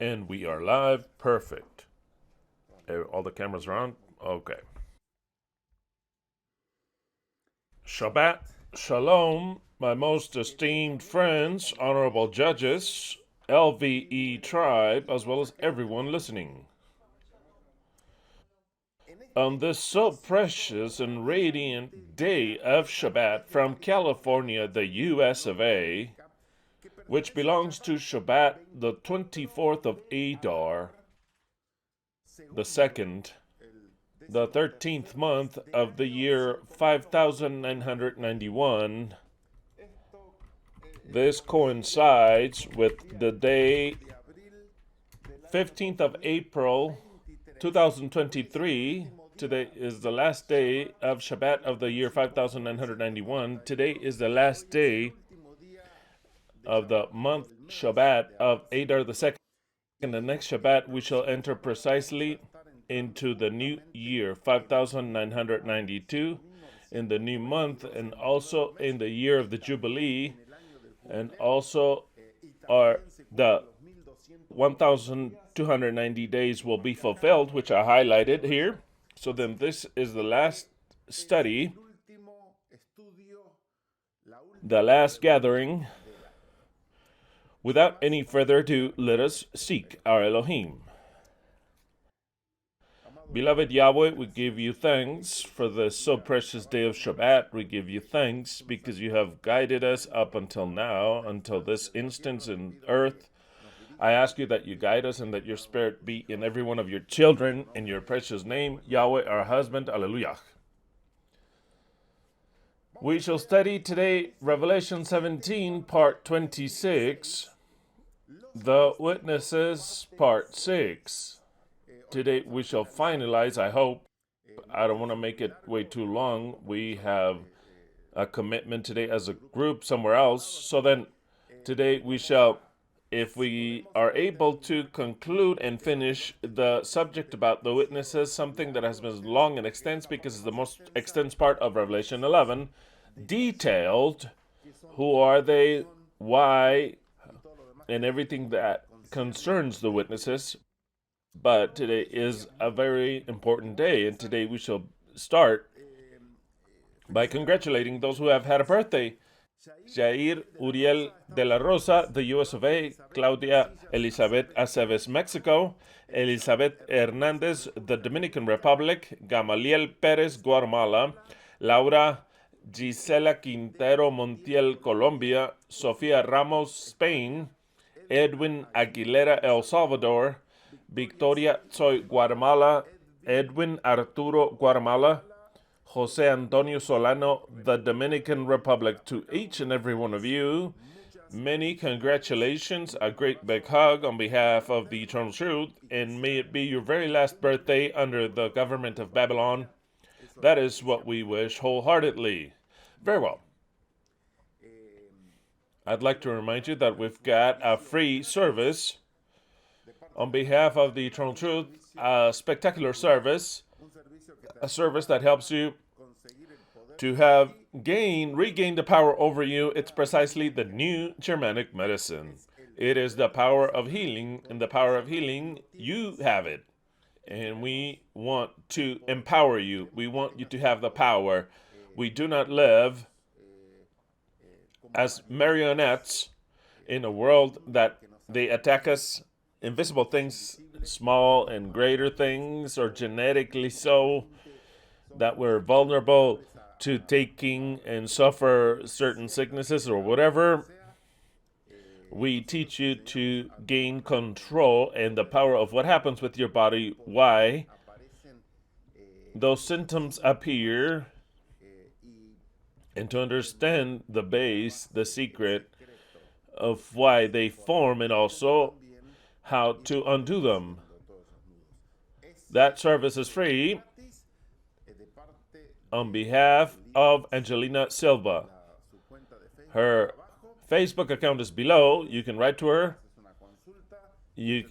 And we are live. Perfect. All the cameras are on? Okay. Shabbat Shalom, my most esteemed friends, honorable judges, LVE tribe, as well as everyone listening. On this so precious and radiant day of Shabbat from California, the US of A, which belongs to Shabbat, the 24th of Adar, the second, the 13th month of the year 5991. This coincides with the day 15th of April 2023. Today is the last day of Shabbat of the year 5991. Today is the last day of the month Shabbat of Adar the second. In the next Shabbat, we shall enter precisely into the new year 5992, in the new month, and also in the year of the Jubilee, and also the 1290 days will be fulfilled, which I highlighted here. So then this is the last study, the last gathering. Without any further ado, let us seek our Elohim. Beloved Yahweh, we give you thanks for this so precious day of Shabbat. We give you thanks because you have guided us up until now, until this instance in earth. I ask you that you guide us and that your spirit be in every one of your children. In your precious name, Yahweh, our husband. Alleluia. We shall study today Revelation 17, part 26, the Witnesses, part 6. Today we shall finalize, I hope. I don't want to make it way too long. We have a commitment today as a group somewhere else. So then today we shall, if we are able to conclude and finish the subject about the witnesses, something that has been long and extensive because it's the most extensive part of Revelation 11, detailed who are they, why, and everything that concerns the witnesses. But today is a very important day, and today we shall start by congratulating those who have had a birthday. Jair Uriel de la Rosa, the US of A, Claudia Elizabeth Aceves, Mexico, Elizabeth Hernandez, the Dominican Republic, Gamaliel Perez, Guatemala, Laura Gisela Quintero Montiel, Colombia, Sofia Ramos, Spain, Edwin Aguilera, El Salvador, Victoria Soy, Guatemala, Edwin Arturo, Guatemala, Jose Antonio Solano, the Dominican Republic. To each and every one of you, many congratulations, a great big hug on behalf of the Eternal Truth, and may it be your very last birthday under the government of Babylon. That is what we wish wholeheartedly. Very well. I'd like to remind you that we've got a free service on behalf of the Eternal Truth, a spectacular service, a service that helps you to regain the power over you. It's precisely the new Germanic medicine. It is the power of healing, and the power of healing, you have it. And we want to empower you. We want you to have the power. We do not live as marionettes in a world that they attack us. Invisible things, small and greater things, or genetically so, that we're vulnerable to taking and suffer certain sicknesses or whatever. We teach you to gain control and the power of what happens with your body, why those symptoms appear, and to understand the base, the secret of why they form, and also how to undo them. That service is free on behalf of Angelina Silva. Her Facebook account is below. You can write to her. You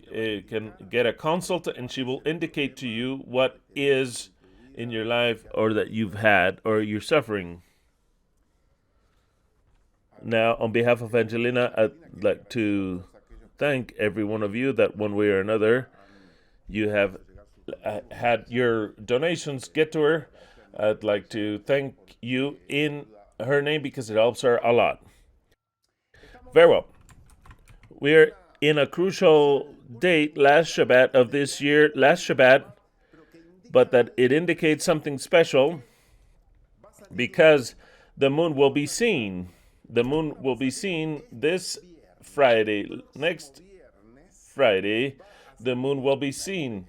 can get a consult, and she will indicate to you what is in your life or that you've had or you're suffering. Now, on behalf of Angelina, I'd like to thank every one of you that one way or another you have had your donations get to her. I'd like to thank you in her name because it helps her a lot. Very well. We're in a crucial date, last Shabbat of this year, last Shabbat, but that it indicates something special because the moon will be seen. The moon will be seen this Friday. Next Friday, the moon will be seen.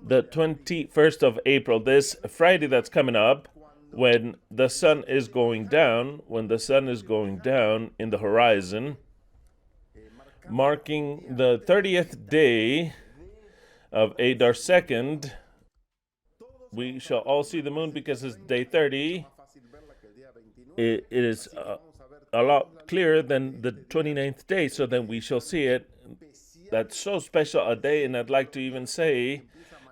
The 21st of April, this Friday that's coming up, when the sun is going down, in the horizon, marking the 30th day of Adar 2nd, we shall all see the moon because it's day 30. It is a lot clearer than the 29th day, so then we shall see it. That's so special a day, and I'd like to even say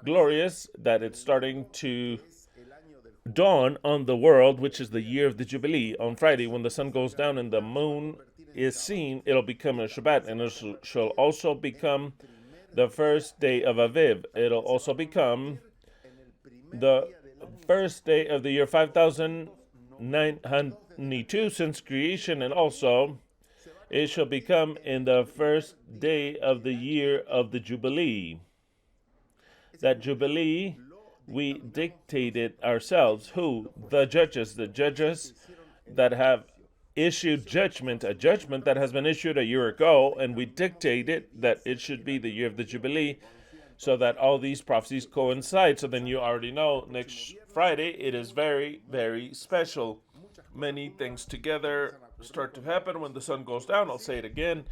glorious that it's starting to dawn on the world, which is the year of the Jubilee. On Friday, when the sun goes down and the moon is seen, it'll become a Shabbat, and it shall also become the first day of Aviv. It'll also become the first day of the year 5992 since creation, and also it shall become in the first day of the year of the Jubilee. That Jubilee we dictated ourselves. Who? The judges that have issued judgment, a judgment that has been issued a year ago, and we dictated that it should be the year of the Jubilee, so that all these prophecies coincide. So then you already know next Friday it is very, very special. Many things together start to happen when the sun goes down. I'll say it again.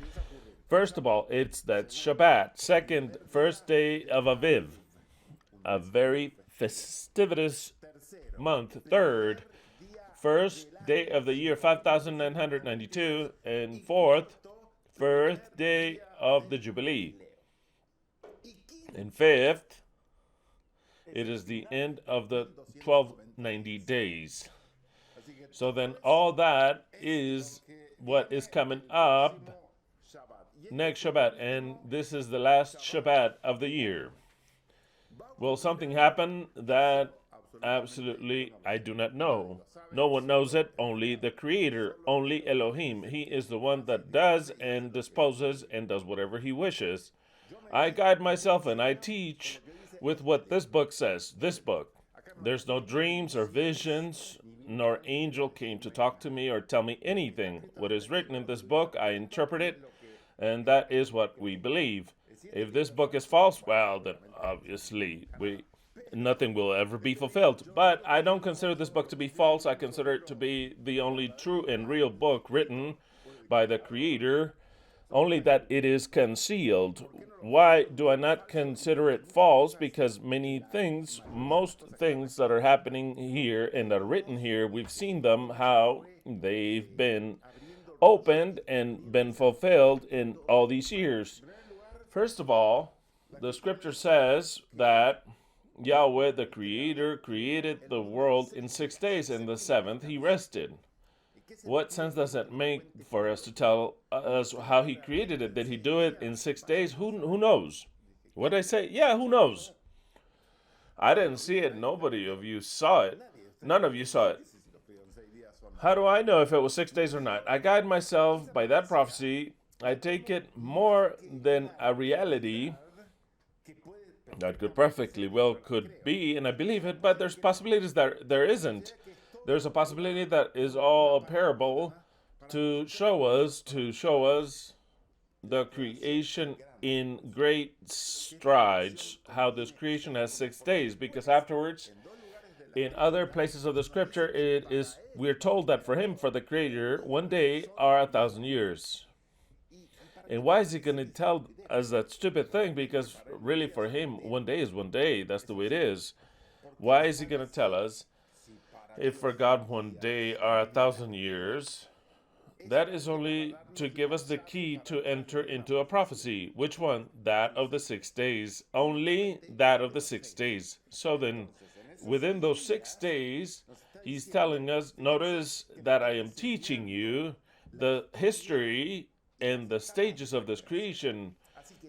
First of all, it's that Shabbat. Second, first day of Aviv, a very festivitous month. Third, first day of the year 5992. And fourth, first day of the Jubilee. And fifth, it is the end of the 1290 days. So then all that is what is coming up next Shabbat. And this is the last Shabbat of the year. Will something happen? That absolutely I do not know. No one knows it, only the Creator, only Elohim. He is the one that does and disposes and does whatever he wishes. I guide myself and I teach with what this book says. This book. There's no dreams or visions, nor angel came to talk to me or tell me anything. What is written in this book, I interpret it, and that is what we believe. If this book is false, well, then obviously nothing will ever be fulfilled. But I don't consider this book to be false. I consider it to be the only true and real book written by the Creator, only that it is concealed. Why do I not consider it false? Because most things that are happening here and are written here, we've seen them, how they've been opened and been fulfilled in all these years. First of all, the scripture says that Yahweh, the Creator, created the world in 6 days, and the seventh he rested. What sense does it make for us to tell us how he created it? Did he do it in 6 days? Who knows? What did I say? Yeah, who knows? I didn't see it. Nobody of you saw it. None of you saw it. How do I know if it was 6 days or not? I guide myself by that prophecy. I take it more than a reality that could perfectly well could be, and I believe it, but there's possibilities that there isn't. There's a possibility that is all a parable to show us the creation in great strides, how this creation has 6 days, because afterwards, in other places of the scripture, we're told that for him, for the Creator, 1 day are 1,000 years. And why is he going to tell us that stupid thing? Because really for him, 1 day is 1 day. That's the way it is. Why is he going to tell us if for God 1 day are 1,000 years? That is only to give us the key to enter into a prophecy. Which one? That of the 6 days. Only that of the 6 days. So then, within those 6 days, he's telling us, notice that I am teaching you the history and the stages of this creation.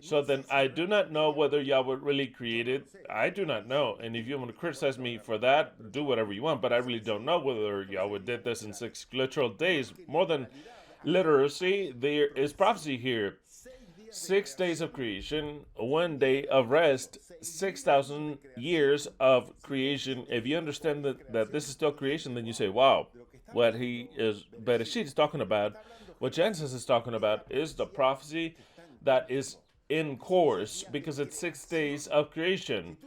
So then I do not know whether Yahweh really created. I do not know. And if you want to criticize me for that, do whatever you want. But I really don't know whether Yahweh did this in 6 literal days. More than literacy, there is prophecy here. 6 days of creation, 1 day of rest, 6,000 years of creation. If you understand that this is still creation, then you say, wow, what Bereshit is talking about, what Genesis is talking about, is the prophecy that is in course, because it's 6 days of creation.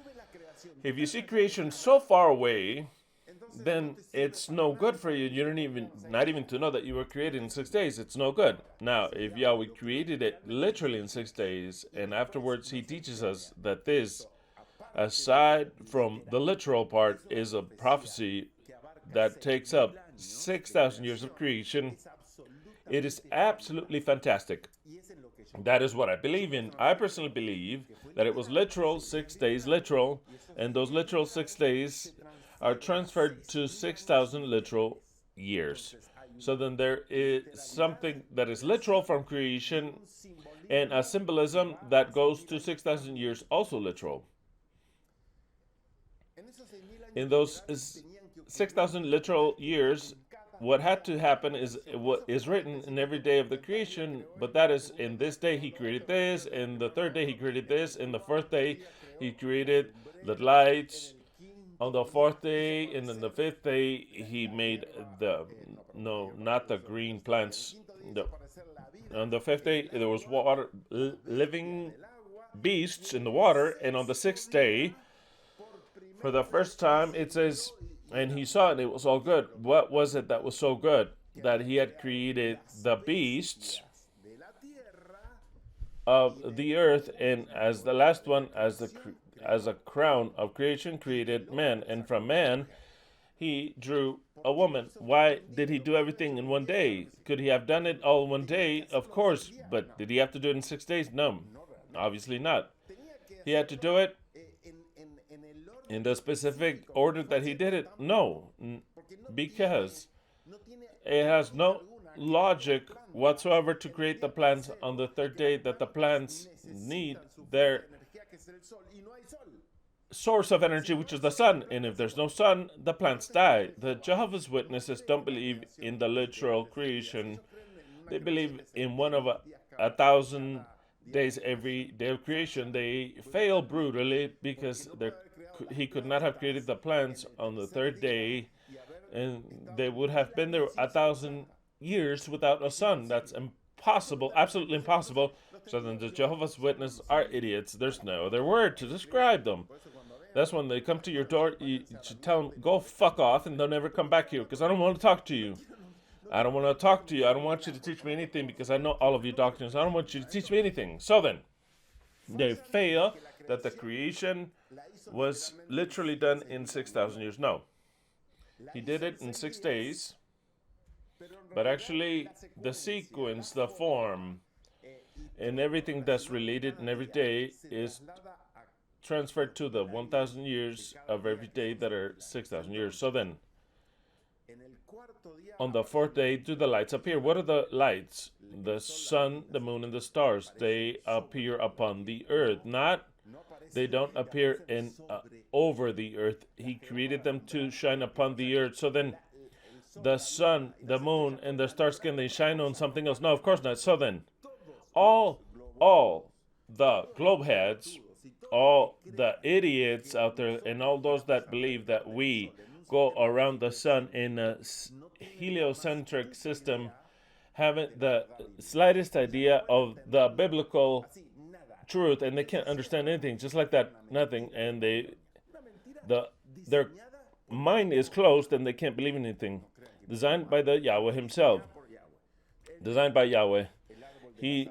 If you see creation so far away, then it's no good for you. You don't not even to know that you were created in 6 days. It's no good. Now, if Yahweh created it literally in 6 days, and afterwards he teaches us that this, aside from the literal part, is a prophecy that takes up 6,000 years of creation, it is absolutely fantastic. That is what I believe in. I personally believe that it was literal, 6 days literal, and those literal 6 days are transferred to 6,000 literal years. So then there is something that is literal from creation, and a symbolism that goes to 6,000 years, also literal. In those 6,000 literal years, what had to happen is what is written in every day of the creation, but that is, in this day he created this, in the third day he created this, in the fourth day he created the lights, on the fourth day, and then the fifth day he made not the green plants. On the fifth day there was water, living beasts in the water, and on the sixth day, for the first time, it says, and he saw it, and it was all good. What was it that was so good? That he had created the beasts of the earth, and as the last one, as a crown of creation, created man, and from man he drew a woman. Why did he do everything in 1 day? Could he have done it all in 1 day? Of course, but did he have to do it in 6 days? No, obviously not. He had to do it in the specific order that he did it? No, because it has no logic whatsoever to create the plants on the third day that the plants need their source of energy, which is the sun. And if there's no sun, the plants die. The Jehovah's Witnesses don't believe in the literal creation. They believe in one of 1,000 days every day of creation. They fail brutally because he could not have created the plants on the third day, and they would have been there 1,000 years without a sun. That's impossible, absolutely impossible. So then the Jehovah's Witnesses are idiots. There's no other word to describe them. That's when they come to your door, you should tell them, go fuck off, and they'll never come back here, because I don't want to talk to you. I don't want to talk to you. I don't want you to teach me anything, because I know all of your doctrines. I don't want you to teach me anything. So then, they fail that the creation was literally done in 6,000 years. No. He did it in 6 days, but actually the sequence, the form, and everything that's related in every day is transferred to the 1,000 years of every day that are 6,000 years. So then, on the fourth day, do the lights appear? What are the lights? The sun, the moon, and the stars. They appear upon the earth. They don't appear over the earth. He created them to shine upon the earth. So then, the sun, the moon, and the stars, can they shine on something else? No, of course not. So then, all the globeheads, all the idiots out there, and all those that believe that we go around the sun in a heliocentric system, haven't the slightest idea of the biblical truth, and they can't understand anything, just like that, nothing, and their mind is closed, and they can't believe in anything. Designed by the Yahweh himself. Designed by Yahweh. He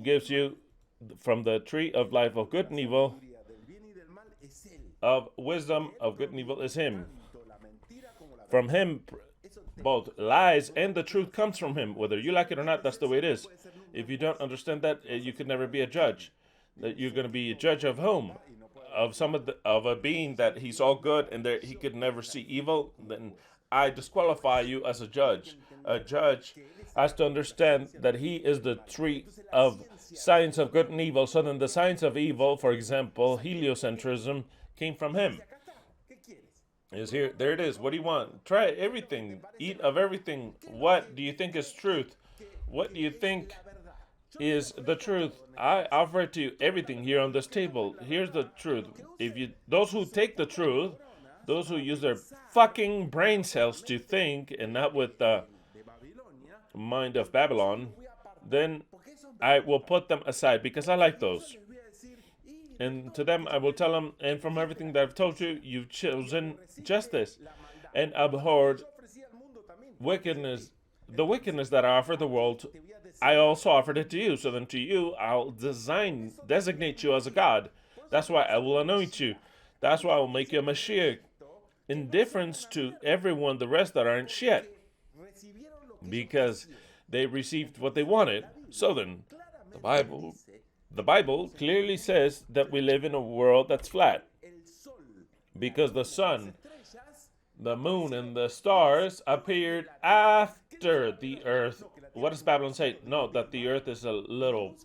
gives you from the tree of life of good and evil, of wisdom of good and evil is him. From him, both lies and the truth comes from him. Whether you like it or not, that's the way it is. If you don't understand that, you could never be a judge. That you're going to be a judge of whom? Of a being that he's all good and that he could never see evil. Then I disqualify you as a judge. A judge has to understand that he is the tree of science of good and evil. So then the science of evil, for example, heliocentrism, came from him. Is here, there it is. What do you want? Try everything. Eat of everything. What do you think is truth? What do you think is the truth? I offer to you everything here on this table. Here's the truth. Those who take the truth, those who use their fucking brain cells to think and not with the mind of Babylon, then I will put them aside because I like those. And to them I will tell them, and from everything that I've told you, you've chosen justice and abhorred wickedness. The wickedness that I offer the world, I also offered it to you. So then to you, I'll designate you as a God. That's why I will anoint you. That's why I will make you a Mashiach. In difference to everyone, the rest that aren't shit. Because they received what they wanted. So then, the Bible clearly says that we live in a world that's flat. Because the sun, the moon, and the stars appeared after the earth. What does Babylon say? No, that the earth is a little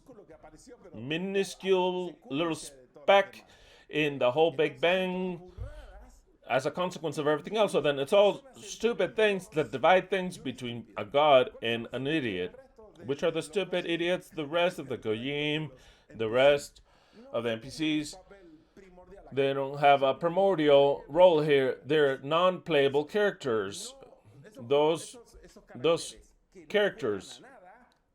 minuscule little speck in the whole Big Bang as a consequence of everything else. So then it's all stupid things that divide things between a God and an idiot. Which are the stupid idiots? The rest of the Goyim, the rest of the NPCs. They don't have a primordial role here. They're non-playable characters. Those characters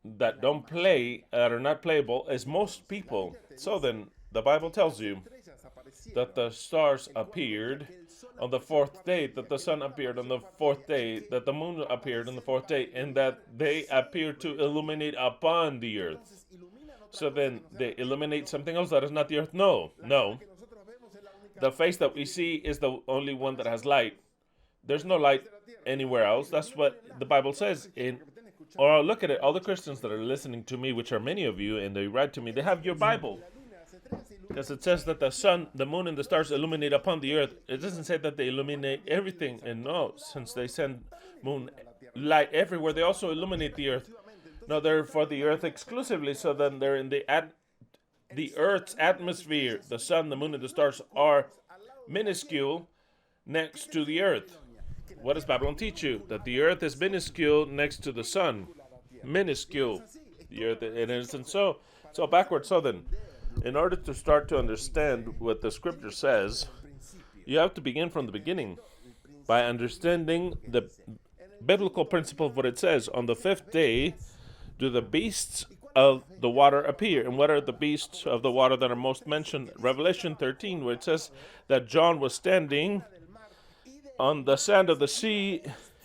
that don't play, that are not playable, is most people. So then, the Bible tells you that the stars appeared on the fourth day, that the sun appeared on the fourth day, that the moon appeared on the fourth day, and that they appeared to illuminate upon the earth. So then, they illuminate something else that is not the earth? No. The face that we see is the only one that has light. There's no light anywhere else. That's what the Bible says. Or look at it. All the Christians that are listening to me, which are many of you, and they write to me, they have your Bible. Because it says that the sun, the moon, and the stars illuminate upon the earth. It doesn't say that they illuminate everything. And no, since they send moon light everywhere, they also illuminate the earth. No, they're for the earth exclusively. So then they're in the earth's atmosphere. The sun, the moon, and the stars are minuscule next to the earth. What does Babylon teach you? That the earth is minuscule next to the sun. Minuscule. The earth, it isn't so backwards. So then, in order to start to understand what the scripture says, you have to begin from the beginning by understanding the biblical principle of what it says. On the fifth day, do the beasts of the water appear. And what are the beasts of the water that are most mentioned? Revelation 13, where it says that John was standing on the sand of the sea,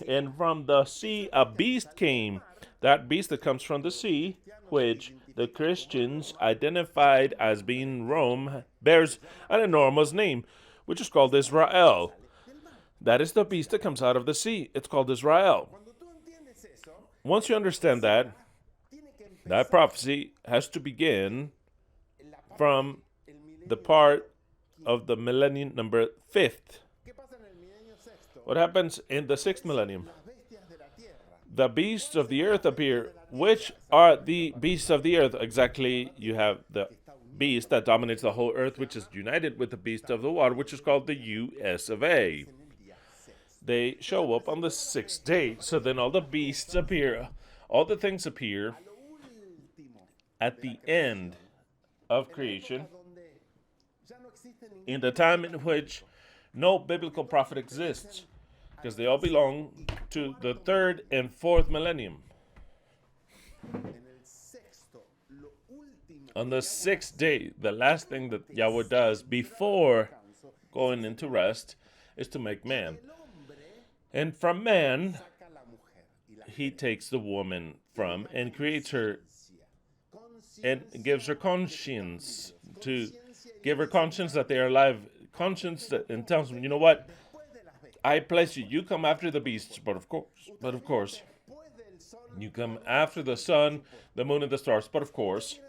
and from the sea a beast came. That beast that comes from the sea, which the Christians identified as being Rome, bears an enormous name, which is called Israel. That is the beast that comes out of the sea. It's called Israel. Once you understand that prophecy has to begin from the part of the millennium number 5th. What happens in the 6th millennium? The beasts of the earth appear. Which are the beasts of the earth? Exactly, you have the beast that dominates the whole earth, which is united with the beast of the water, which is called the US of A. They show up on the 6th day. So then all the beasts appear. All the things appear at the end of creation, in the time in which no biblical prophet exists, because they all belong to the 3rd and 4th millennium. On the 6th day, the last thing that Yahweh does before going into rest is to make man. And from man, he takes the woman from and creates her and gives her conscience, to give her conscience that they are alive, conscience that, and tells them, you know what, I place you. You come after the beasts, but of course, you come after the sun, the moon, and the stars, but of course,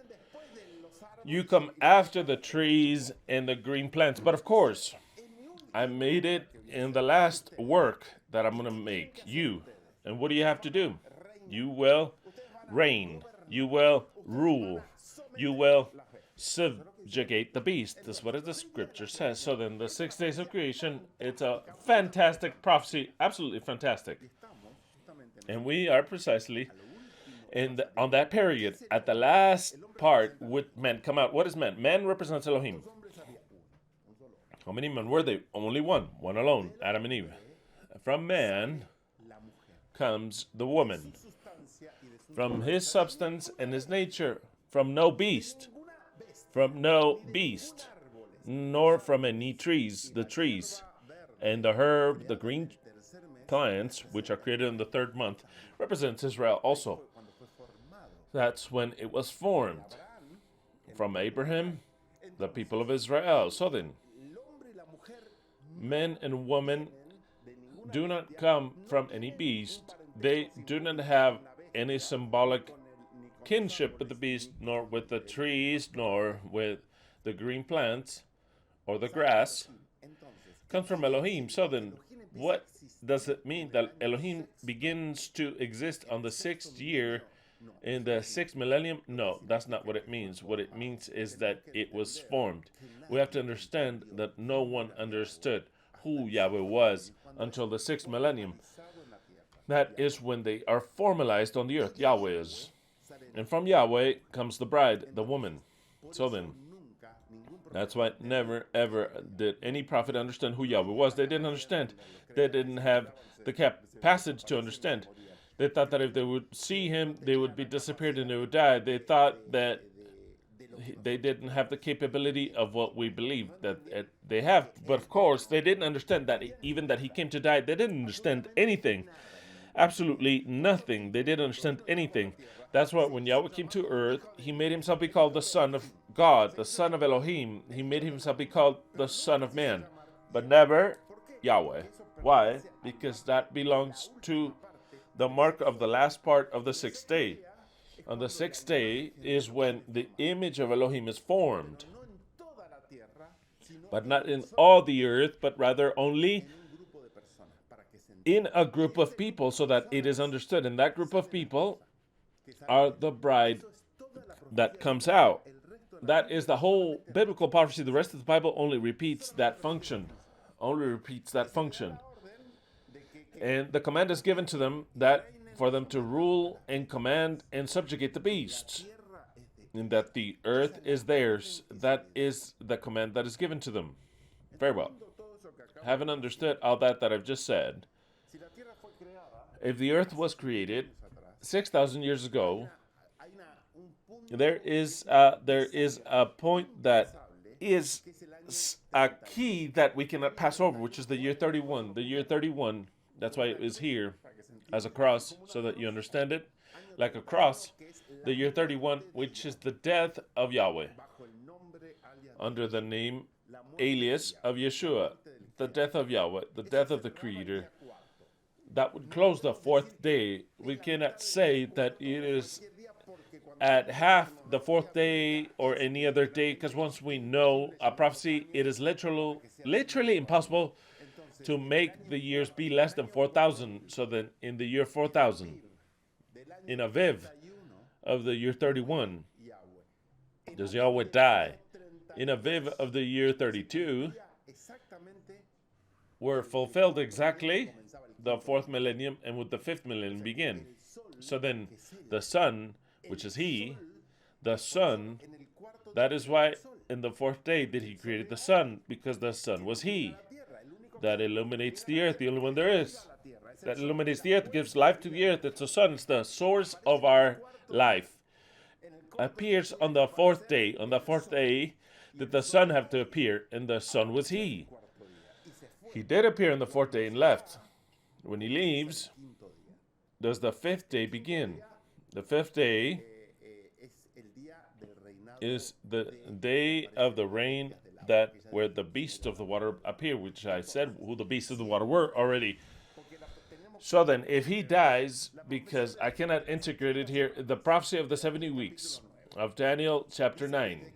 you come after the trees and the green plants, but of course, I made it in the last work that I'm going to make you. And what do you have to do? You will reign. You will rule. You will subjugate the beast. That's what the scripture says. So then the 6 days of creation, it's a fantastic prophecy. Absolutely fantastic. And we are precisely on that period. At the last part, with men come out. What is man? Man represents Elohim. How many men were they? Only one alone, Adam and Eve. From man comes the woman. From his substance and his nature, from no beast, nor from any trees, the trees, and the herb, the green plants, which are created in the 3rd month, represents Israel also. That's when it was formed. From Abraham, the people of Israel. So then, men and women do not come from any beast. They do not have any symbolic kinship with the beast, nor with the trees, nor with the green plants, or the grass. Comes from Elohim. So then, what does it mean that Elohim begins to exist on the 6th year in the 6th millennium? No, that's not what it means. What it means is that it was formed. We have to understand that no one understood who Yahweh was until the 6th millennium. That is when they are formalized on the earth. Yahweh is. And from Yahweh comes the bride, the woman. So then, that's why never ever did any prophet understand who Yahweh was. They didn't understand. They didn't have the capacity to understand. They thought that if they would see him, they would be disappeared and they would die. They thought that they didn't have the capability of what we believe that they have. But of course, they didn't understand that even that he came to die. They didn't understand anything. Absolutely nothing. They didn't understand anything. That's why when Yahweh came to earth, he made himself be called the Son of God, the Son of Elohim. He made himself be called the Son of Man, but never Yahweh. Why? Because that belongs to the mark of the last part of the 6th day. On the 6th day is when the image of Elohim is formed, but not in all the earth, but rather only in a group of people, so that it is understood. And that group of people are the bride that comes out. That is the whole biblical prophecy. The rest of the Bible only repeats that function. And the command is given to them that for them to rule and command and subjugate the beasts. And that the earth is theirs. That is the command that is given to them. Very well. Having understood all that I've just said, if the earth was created 6,000 years ago, there is a point that is a key that we cannot pass over, which is the year 31. The year 31, that's why it is here as a cross, so that you understand it. Like a cross, the year 31, which is the death of Yahweh, under the name alias of Yeshua, the death of Yahweh, the death of the Creator. That would close the 4th day. We cannot say that it is at half the 4th day or any other day, because once we know a prophecy, it is literally impossible to make the years be less than 4,000. So then in the year 4,000, in Aviv of the year 31, does Yahweh die? In Aviv of the year 32, were fulfilled exactly the 4th millennium, and with the 5th millennium begin. So then the sun, which is he, the sun, that is why in the 4th day did he create the sun, because the sun was he. That illuminates the earth, the only one there is. That illuminates the earth, gives life to the earth. It's the sun, it's the source of our life. Appears on the 4th day. On the 4th day did the sun have to appear, and the sun was he. He did appear on the 4th day and left. When he leaves, does the 5th day begin? The 5th day is the day of the reign, that where the beasts of the water appear, which I said who the beasts of the water were already. So then, if he dies, because I cannot integrate it here, the prophecy of the 70 weeks of Daniel chapter 9,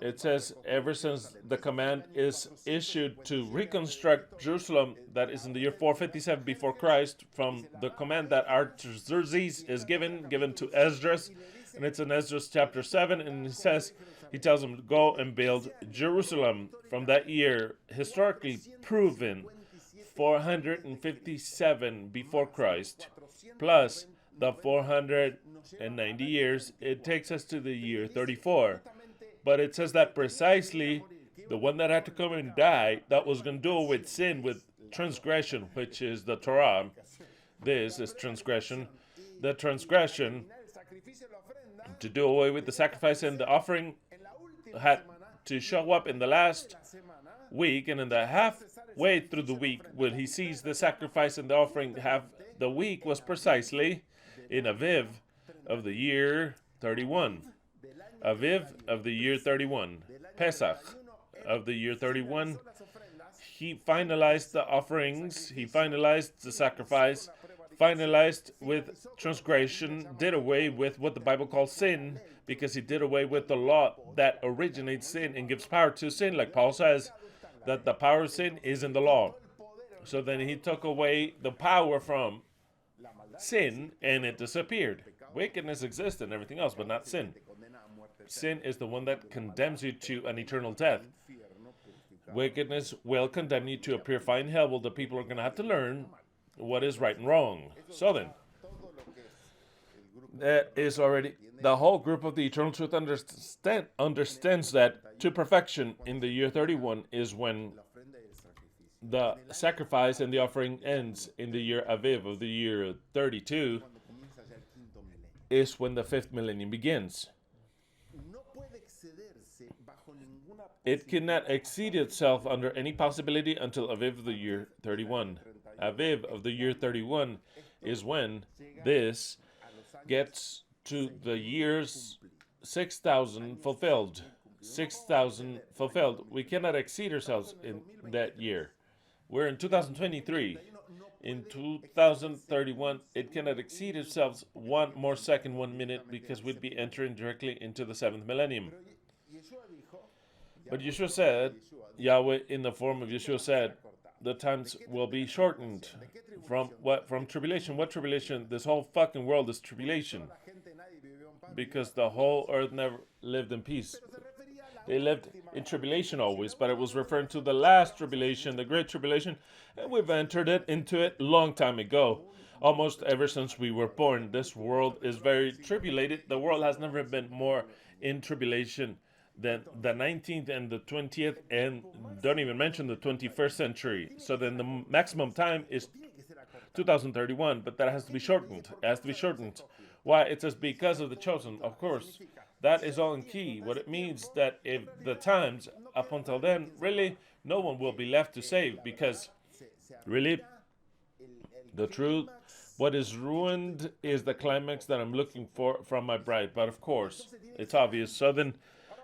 It says ever since the command is issued to reconstruct Jerusalem, that is in the year 457 before Christ, from the command that Artaxerxes is given to Esdras, and it's in Esdras chapter 7, and he tells him to go and build Jerusalem. From that year, historically proven, 457 before Christ, plus the 490 years, it takes us to the year 34. But it says that precisely the one that had to come and die, that was going to do with sin, with transgression, which is the Torah. This is transgression. The transgression to do away with the sacrifice and the offering had to show up in the last week, and in the halfway through the week, when he sees the sacrifice and the offering, the week was precisely in Aviv of the year 31. Aviv of the year 31. Pesach of the year 31. He finalized the offerings. He finalized the sacrifice. Finalized with transgression. Did away with what the Bible calls sin, because he did away with the law that originates sin and gives power to sin. Like Paul says, that the power of sin is in the law. So then he took away the power from sin, and it disappeared. Wickedness exists and everything else, but not sin. Sin is the one that condemns you to an eternal death. Wickedness will condemn you to a purifying hell. Well, the people are going to have to learn what is right and wrong. So then, that is already, the whole group of the eternal truth understands that to perfection in the year 31 is when the sacrifice and the offering ends. In the year Aviv of the year 32 is when the fifth millennium begins. It cannot exceed itself under any possibility until Aviv of the year 31. Aviv of the year 31 is when this gets to the years 6,000 fulfilled. 6,000 fulfilled. We cannot exceed ourselves in that year. We're in 2023. In 2031, it cannot exceed itself 1 more second, 1 minute, because we'd be entering directly into the 7th millennium. But Yeshua said, Yahweh in the form of Yeshua said, the times will be shortened. From what? From tribulation. What tribulation? This whole fucking world is tribulation. Because the whole earth never lived in peace. They lived in tribulation always, but it was referring to the last tribulation, the great tribulation, and we've entered into it a long time ago. Almost ever since we were born. This world is very tribulated. The world has never been more in tribulation than the 19th and the 20th, and don't even mention the 21st century. So then the maximum time is 2031, but that has to be shortened. It has to be shortened. Why? It says because of the chosen. Of course, that is all in key. What it means that if the times up until then, really, no one will be left to save, because really, the truth, what is ruined is the climax that I'm looking for from my bride. But of course, it's obvious. So then,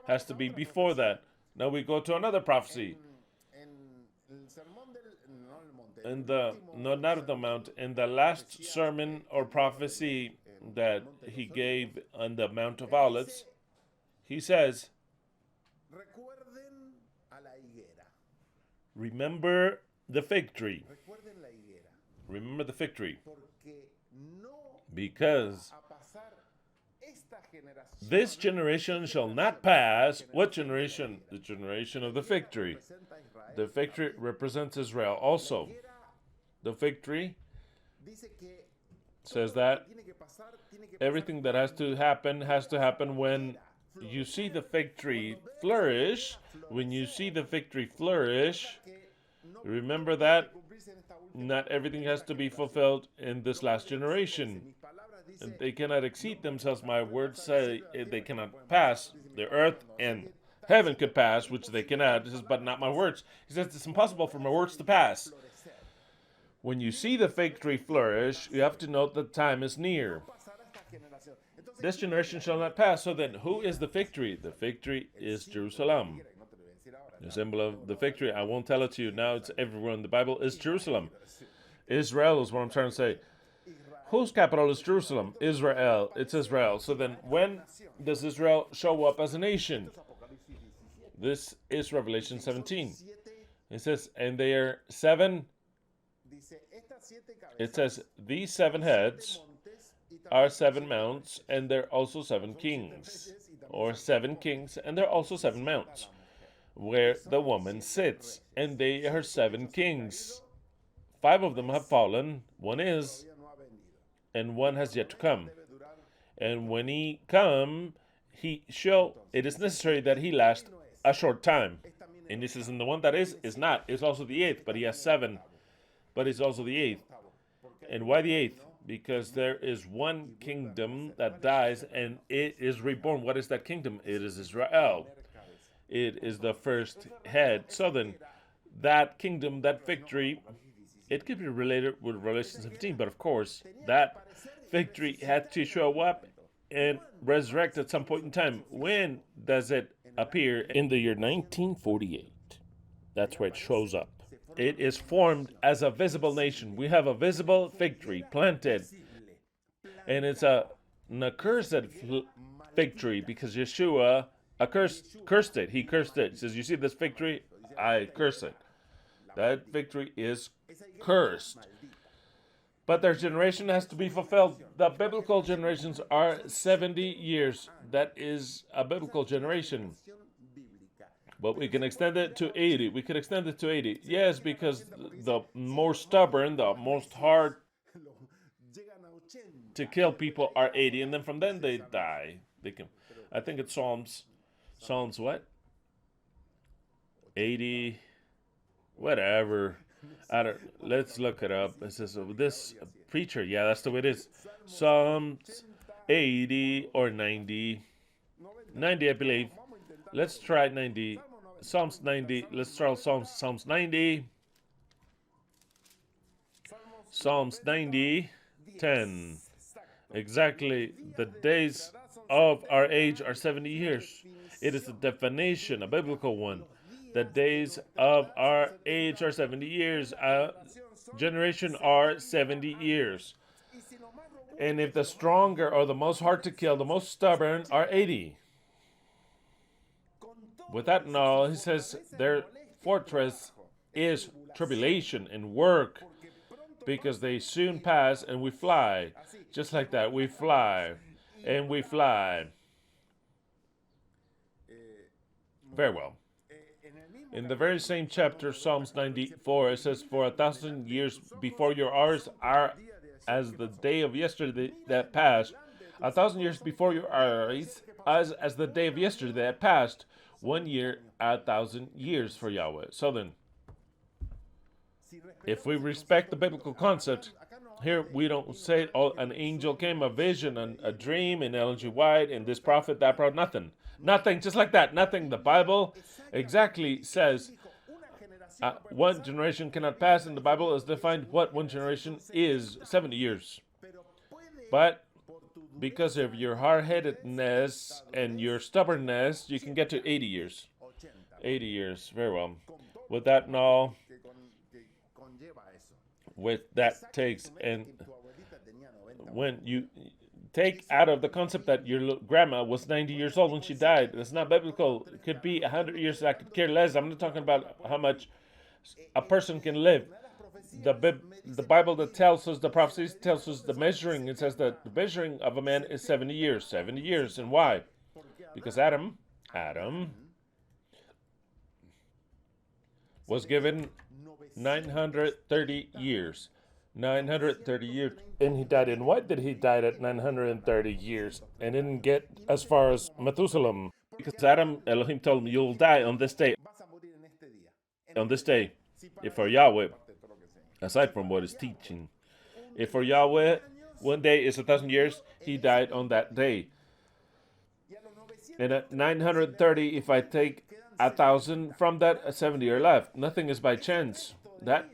has to be before that. Now we go to another prophecy. Not of the mount, in the last sermon or prophecy that he gave on the Mount of Olives, he says, remember the fig tree. Remember the fig tree. Because this generation shall not pass. What generation? The generation of the fig tree. The fig tree represents Israel also. The fig tree says that everything that has to happen when you see the fig tree flourish. When you see the fig tree flourish, remember that not everything has to be fulfilled in this last generation. They cannot exceed themselves. My words say they cannot pass. The earth and heaven could pass, which they cannot. He says, but not my words. He says, it's impossible for my words to pass. When you see the fig tree flourish, you have to note that time is near. This generation shall not pass. So then, who is the fig tree? The fig tree is Jerusalem. The symbol of the fig tree, I won't tell it to you now. It's everywhere in the Bible, is Jerusalem. Israel is what I'm trying to say. Whose capital is Jerusalem? Israel. It's Israel. So then, when does Israel show up as a nation? This is Revelation 17. It says, and they are seven. It says, these seven heads are seven mounts, and they're also seven kings. Or seven kings, and they're also seven mounts, where the woman sits, and they are seven kings. 5 of them have fallen, one is, and one has yet to come. And when he come, it is necessary that he last a short time. And this isn't the one that is not. It's also the 8th, but he has 7. But it's also the 8th. And why the 8th? Because there is one kingdom that dies, and it is reborn. What is that kingdom? It is Israel. It is the first head. So then, that kingdom, that victory, it could be related with Revelation 17, but of course, that victory had to show up and resurrect at some point in time. When does it appear? In the year 1948. That's where it shows up. It is formed as a visible nation. We have a visible victory planted. And it's an accursed victory because Yeshua cursed it. He cursed it. He says, you see this victory? I curse it. That victory is cursed. But their generation has to be fulfilled. The biblical generations are 70 years. That is a biblical generation. But we can extend it to 80. We could extend it to 80. Yes, because the more stubborn, the most hard to kill people are 80. And then from then they die. I think it's Psalms what? 80, whatever. Let's look it up. It says, this preacher, yeah, that's the way it is. Psalms 80 or 90. 90, I believe. Let's try 90. Psalms 90. Let's try Psalms 90. Psalms 90, 10. Exactly. The days of our age are 70 years. It is a definition, a biblical one. The days of our age are 70 years. Generation are 70 years. And if the stronger or the most hard to kill, the most stubborn are 80. With that and all, he says their fortress is tribulation and work, because they soon pass and we fly. Just like that, we fly and we fly. Very well. In the very same chapter, Psalms 94, it says, for 1,000 years before your hours are as the day of yesterday that passed. 1,000 years before your eyes, as the day of yesterday that passed. 1 year, 1,000 years for Yahweh. So then, if we respect the biblical concept, here we don't say, oh, an angel came, a vision, a dream, and Ellen G. White, and this prophet, that prophet, nothing. Nothing, just like that, nothing. The Bible exactly says one generation cannot pass, and the Bible is defined what one generation is, 70 years. But because of your hard-headedness and your stubbornness, you can get to 80 years. 80 years, very well. With that and all, with that takes, and when you take out of the concept that your grandma was 90 years old when she died, that's not biblical. It could be 100 years, I could care less. I'm not talking about how much a person can live. The Bible that tells us, the prophecies tells us the measuring. It says that the measuring of a man is 70 years. 70 years. And why? Because Adam was given 930 years. 930 years. And he died in what? Did he died at 930 years and didn't get as far as Methuselah. Because Elohim told him, you'll die on this day. On this day. If for Yahweh, aside from what is teaching, if for Yahweh 1 day is 1,000 years, he died on that day. And at 930, if I take 1,000 from that, 70 are left. Nothing is by chance. That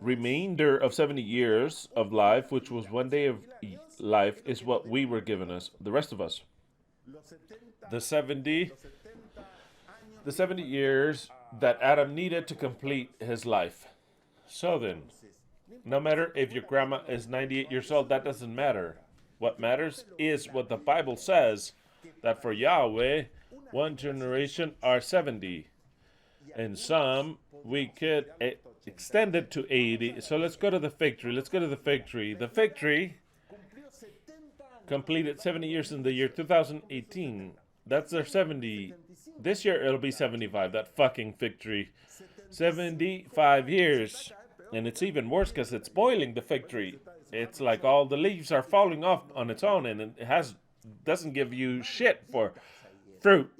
remainder of 70 years of life, which was 1 day of life, is what we were given us, the rest of us. The 70 years that Adam needed to complete his life. So then, no matter if your grandma is 98 years old, that doesn't matter. What matters is what the Bible says, that for Yahweh, One generation are 70. And some, we could extend it to 80. So let's go to the fig tree. Let's go to the fig tree. The fig tree completed 70 years in the year 2018. That's their 70. This year it'll be 75. That fucking fig tree. 75 years. And it's even worse because it's spoiling the fig tree. It's like all the leaves are falling off on its own, and it doesn't give you shit for fruit.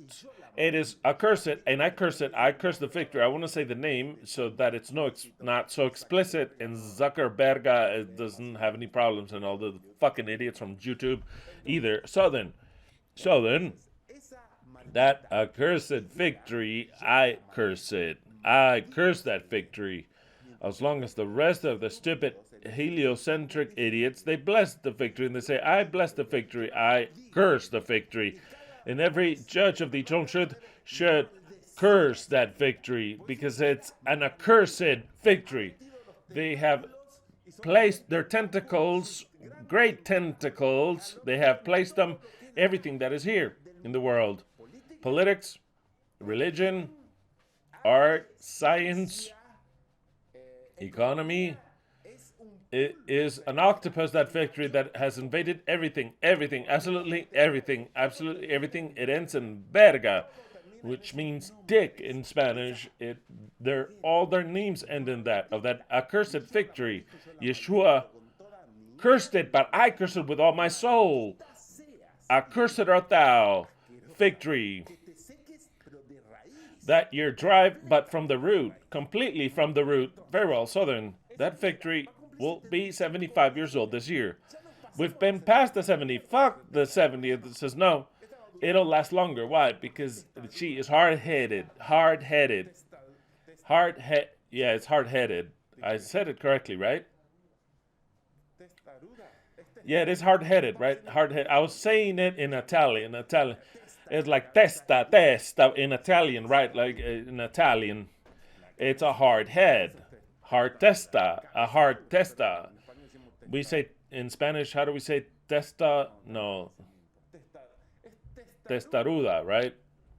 It is accursed, and I curse it. I curse the fig tree. I want to say the name so that it's not so explicit, and Zuckerberg doesn't have any problems, and all the fucking idiots from YouTube either. So then, that accursed fig tree, I curse it. I curse that fig tree. As long as the rest of the stupid heliocentric idiots, they bless the fig tree, and they say, I bless the fig tree, I curse the fig tree. And every judge of the eternal truth should curse that fig tree, because it's an accursed fig tree. They have placed their tentacles, great tentacles, they have placed them, everything that is here in the world. Politics, religion, art, science, economy. It is an octopus, that fig tree, that has invaded everything, absolutely everything. It ends in verga, which means dick in Spanish. All their names end in that, of that accursed fig tree. Yeshua cursed it, but I curse it with all my soul. Accursed art thou, fig tree, that you're dry, but from the root, completely from the root. Very well, Southern, that fig tree will be 75 years old this year. We've been past the 70. Fuck the 70. It says no, it'll last longer. Why? Because she is hard-headed. Yeah, it's hard-headed. I said it correctly, right? Yeah, it is hard-headed, right? Hard-headed. I was saying it in Italian. It's like testa in Italian, right? Like in Italian. It's a hard head. Hard testa. We say in Spanish, how do we say testa? No. Testaruda, right?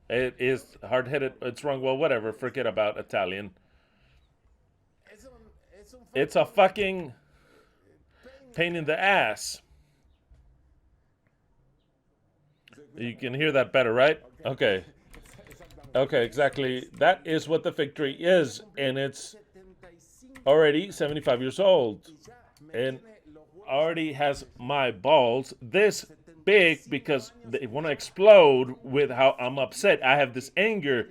It is hard-headed. It's wrong. Well, whatever. Forget about Italian. It's a fucking pain in the ass. You can hear that better, right? Okay, exactly. That is what the fig tree is, and it's already 75 years old, and already has my balls this big, because they want to explode with how I'm upset. I have this anger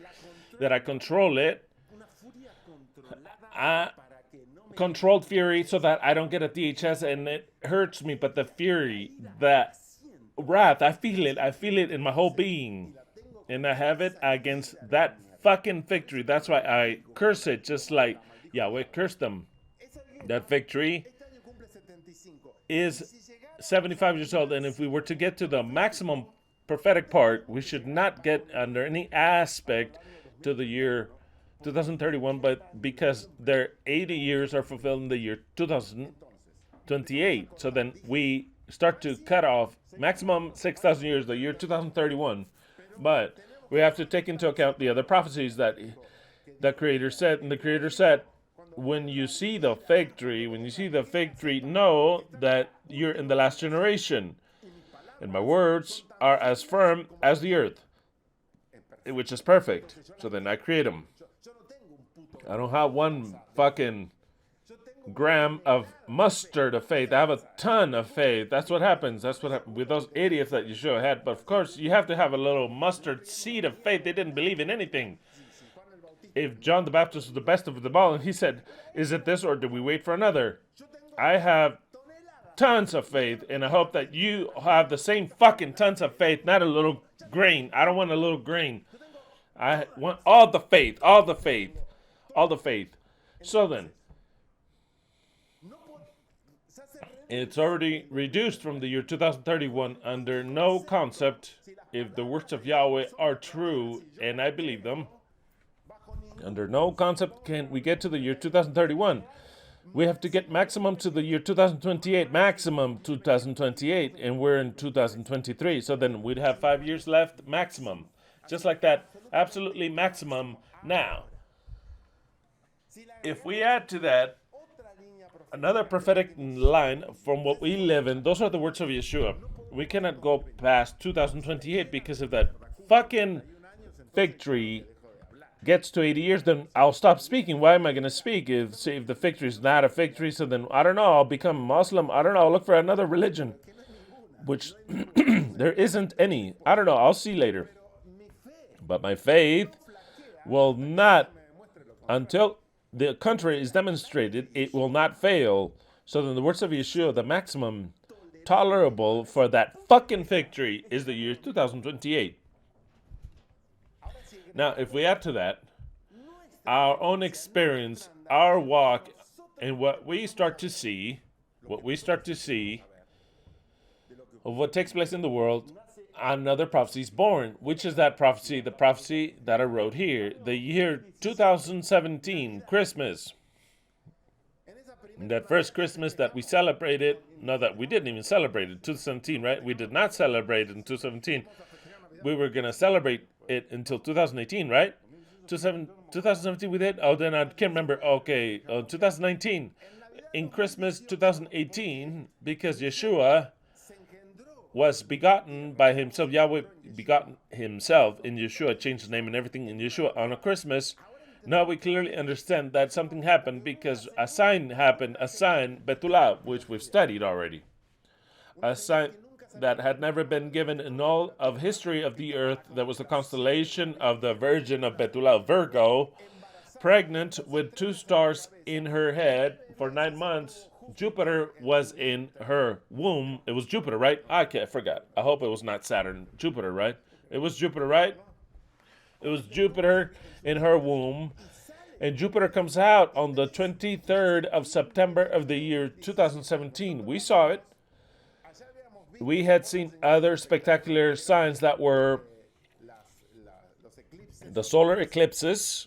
that I control it. I controlled fury so that I don't get a DHS, and it hurts me, but the fury, that wrath, I feel it in my whole being, and I have it against that fucking fig tree. That's why I curse it, just like Yahweh cursed them. That fig tree is 75 years old, and if we were to get to the maximum prophetic part, we should not get under any aspect to the year 2031, but because their 80 years are fulfilled in the year 2028. So then we start to cut off maximum 6,000 years, the year 2031. But we have to take into account the other prophecies that the Creator said. And the Creator said, when you see the fig tree, know that you're in the last generation. And my words are as firm as the earth, which is perfect. So then I create them. I don't have one fucking gram of mustard of faith. I have a ton of faith. That's what happens. With those idiots that Yeshua had. But of course, you have to have a little mustard seed of faith. They didn't believe in anything. If John the Baptist was the best of them all, and he said, is it this or do we wait for another? I have tons of faith, and I hope that you have the same fucking tons of faith, not a little grain. I don't want a little grain. I want all the faith. So then, it's already reduced from the year 2031 under no concept, if the words of Yahweh are true, and I believe them. Under no concept can we get to the year 2031. We have to get maximum to the year 2028, and we're in 2023. So then we'd have 5 years left maximum. Just like that, absolutely maximum now. If we add to that another prophetic line from what we live in, those are the words of Yeshua. We cannot go past 2028 because if that fucking fig tree gets to 80 years, then I'll stop speaking. Why am I going to speak if the fig tree is not a fig tree? So then, I don't know, I'll become Muslim. I don't know, I'll look for another religion, which there isn't any. I don't know, I'll see later. But my faith will not, until the contrary is demonstrated, it will not fail. So then the words of Yeshua, the maximum tolerable for that fucking fig tree is the year 2028. Now, if we add to that our own experience, our walk, and what we start to see of what takes place in the world, another prophecy is born. Which is that prophecy? The prophecy that I wrote here. The year 2017, Christmas. That first Christmas that we celebrated, no, that we didn't even celebrate it, 2017, right? We did not celebrate it in 2017. We were going to celebrate it until 2018, right? 2017 we did? Oh, then I can't remember. Okay, 2019. In Christmas 2018, because Yeshua was begotten by himself. Yahweh begotten himself in Yeshua, changed his name and everything in Yeshua on a Christmas. Now we clearly understand that something happened because a sign happened, a sign, Betula, which we've studied already. A sign that had never been given in all of history of the earth. That was the constellation of the Virgin of Betula, Virgo, pregnant with 2 stars in her head for 9 months. Jupiter was in her womb. It was Jupiter, right? Okay, I forgot. I hope it was not Saturn. Jupiter, right? It was Jupiter, right? It was Jupiter in her womb. And Jupiter comes out on the 23rd of September of the year 2017. We saw it. We had seen other spectacular signs that were the solar eclipses,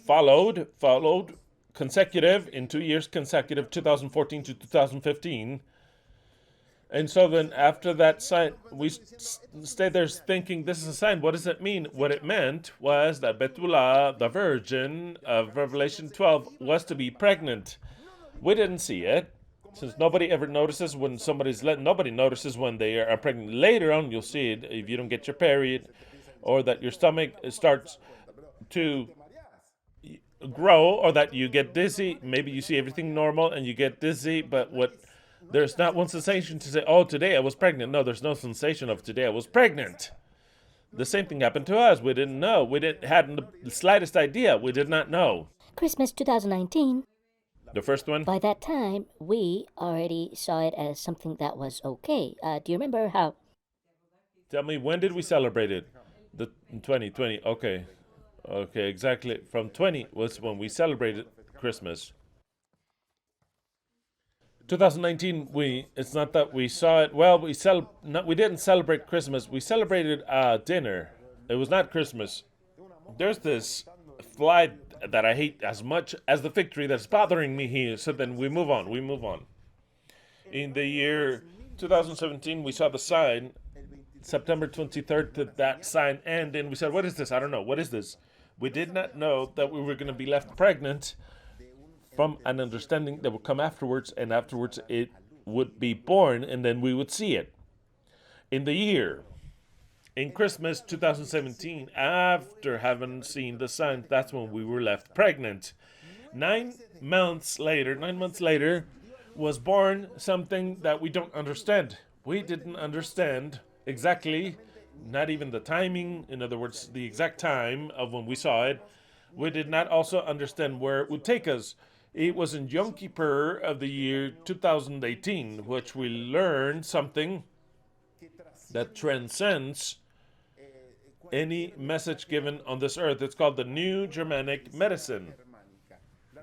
followed consecutive in 2 years consecutive, 2014 to 2015. And so then after that sign, we stayed there thinking, this is a sign. What does it mean? What it meant was that Betula, the virgin of Revelation 12, was to be pregnant. We didn't see it, since nobody ever notices when somebody's nobody notices when they are pregnant. Later on, you'll see it if you don't get your period, or that your stomach starts to grow, or that you get dizzy. Maybe you see everything normal and you get dizzy, but there's not one sensation to say, oh, today I was pregnant. No, there's no sensation of today I was pregnant. The same thing happened to us. We didn't know. We hadn't the slightest idea. We did not know. Christmas 2019. The first one? By that time, we already saw it as something that was okay. Do you remember how? Tell me, when did we celebrate it? The 2020. Okay, exactly. From 20 was when we celebrated Christmas. 2019, it's not that we saw it. Well, we didn't celebrate Christmas. We celebrated dinner. It was not Christmas. There's this fly that I hate as much as the fig tree that's bothering me here. So then we move on. In the year 2017, we saw the sign, September 23rd, to that sign end, and we said, what is this? I don't know. What is this? We did not know that we were going to be left pregnant from an understanding that would come afterwards, and afterwards it would be born, and then we would see it. In Christmas 2017, after having seen the sign, that's when we were left pregnant. 9 months later, was born something that we don't understand. We didn't understand exactly, not even the timing, in other words, the exact time of when we saw it. We did not also understand where it would take us. It was in Yom Kippur of the year 2018, which we learned something that transcends any message given on this earth. It's called the New Germanic Medicine.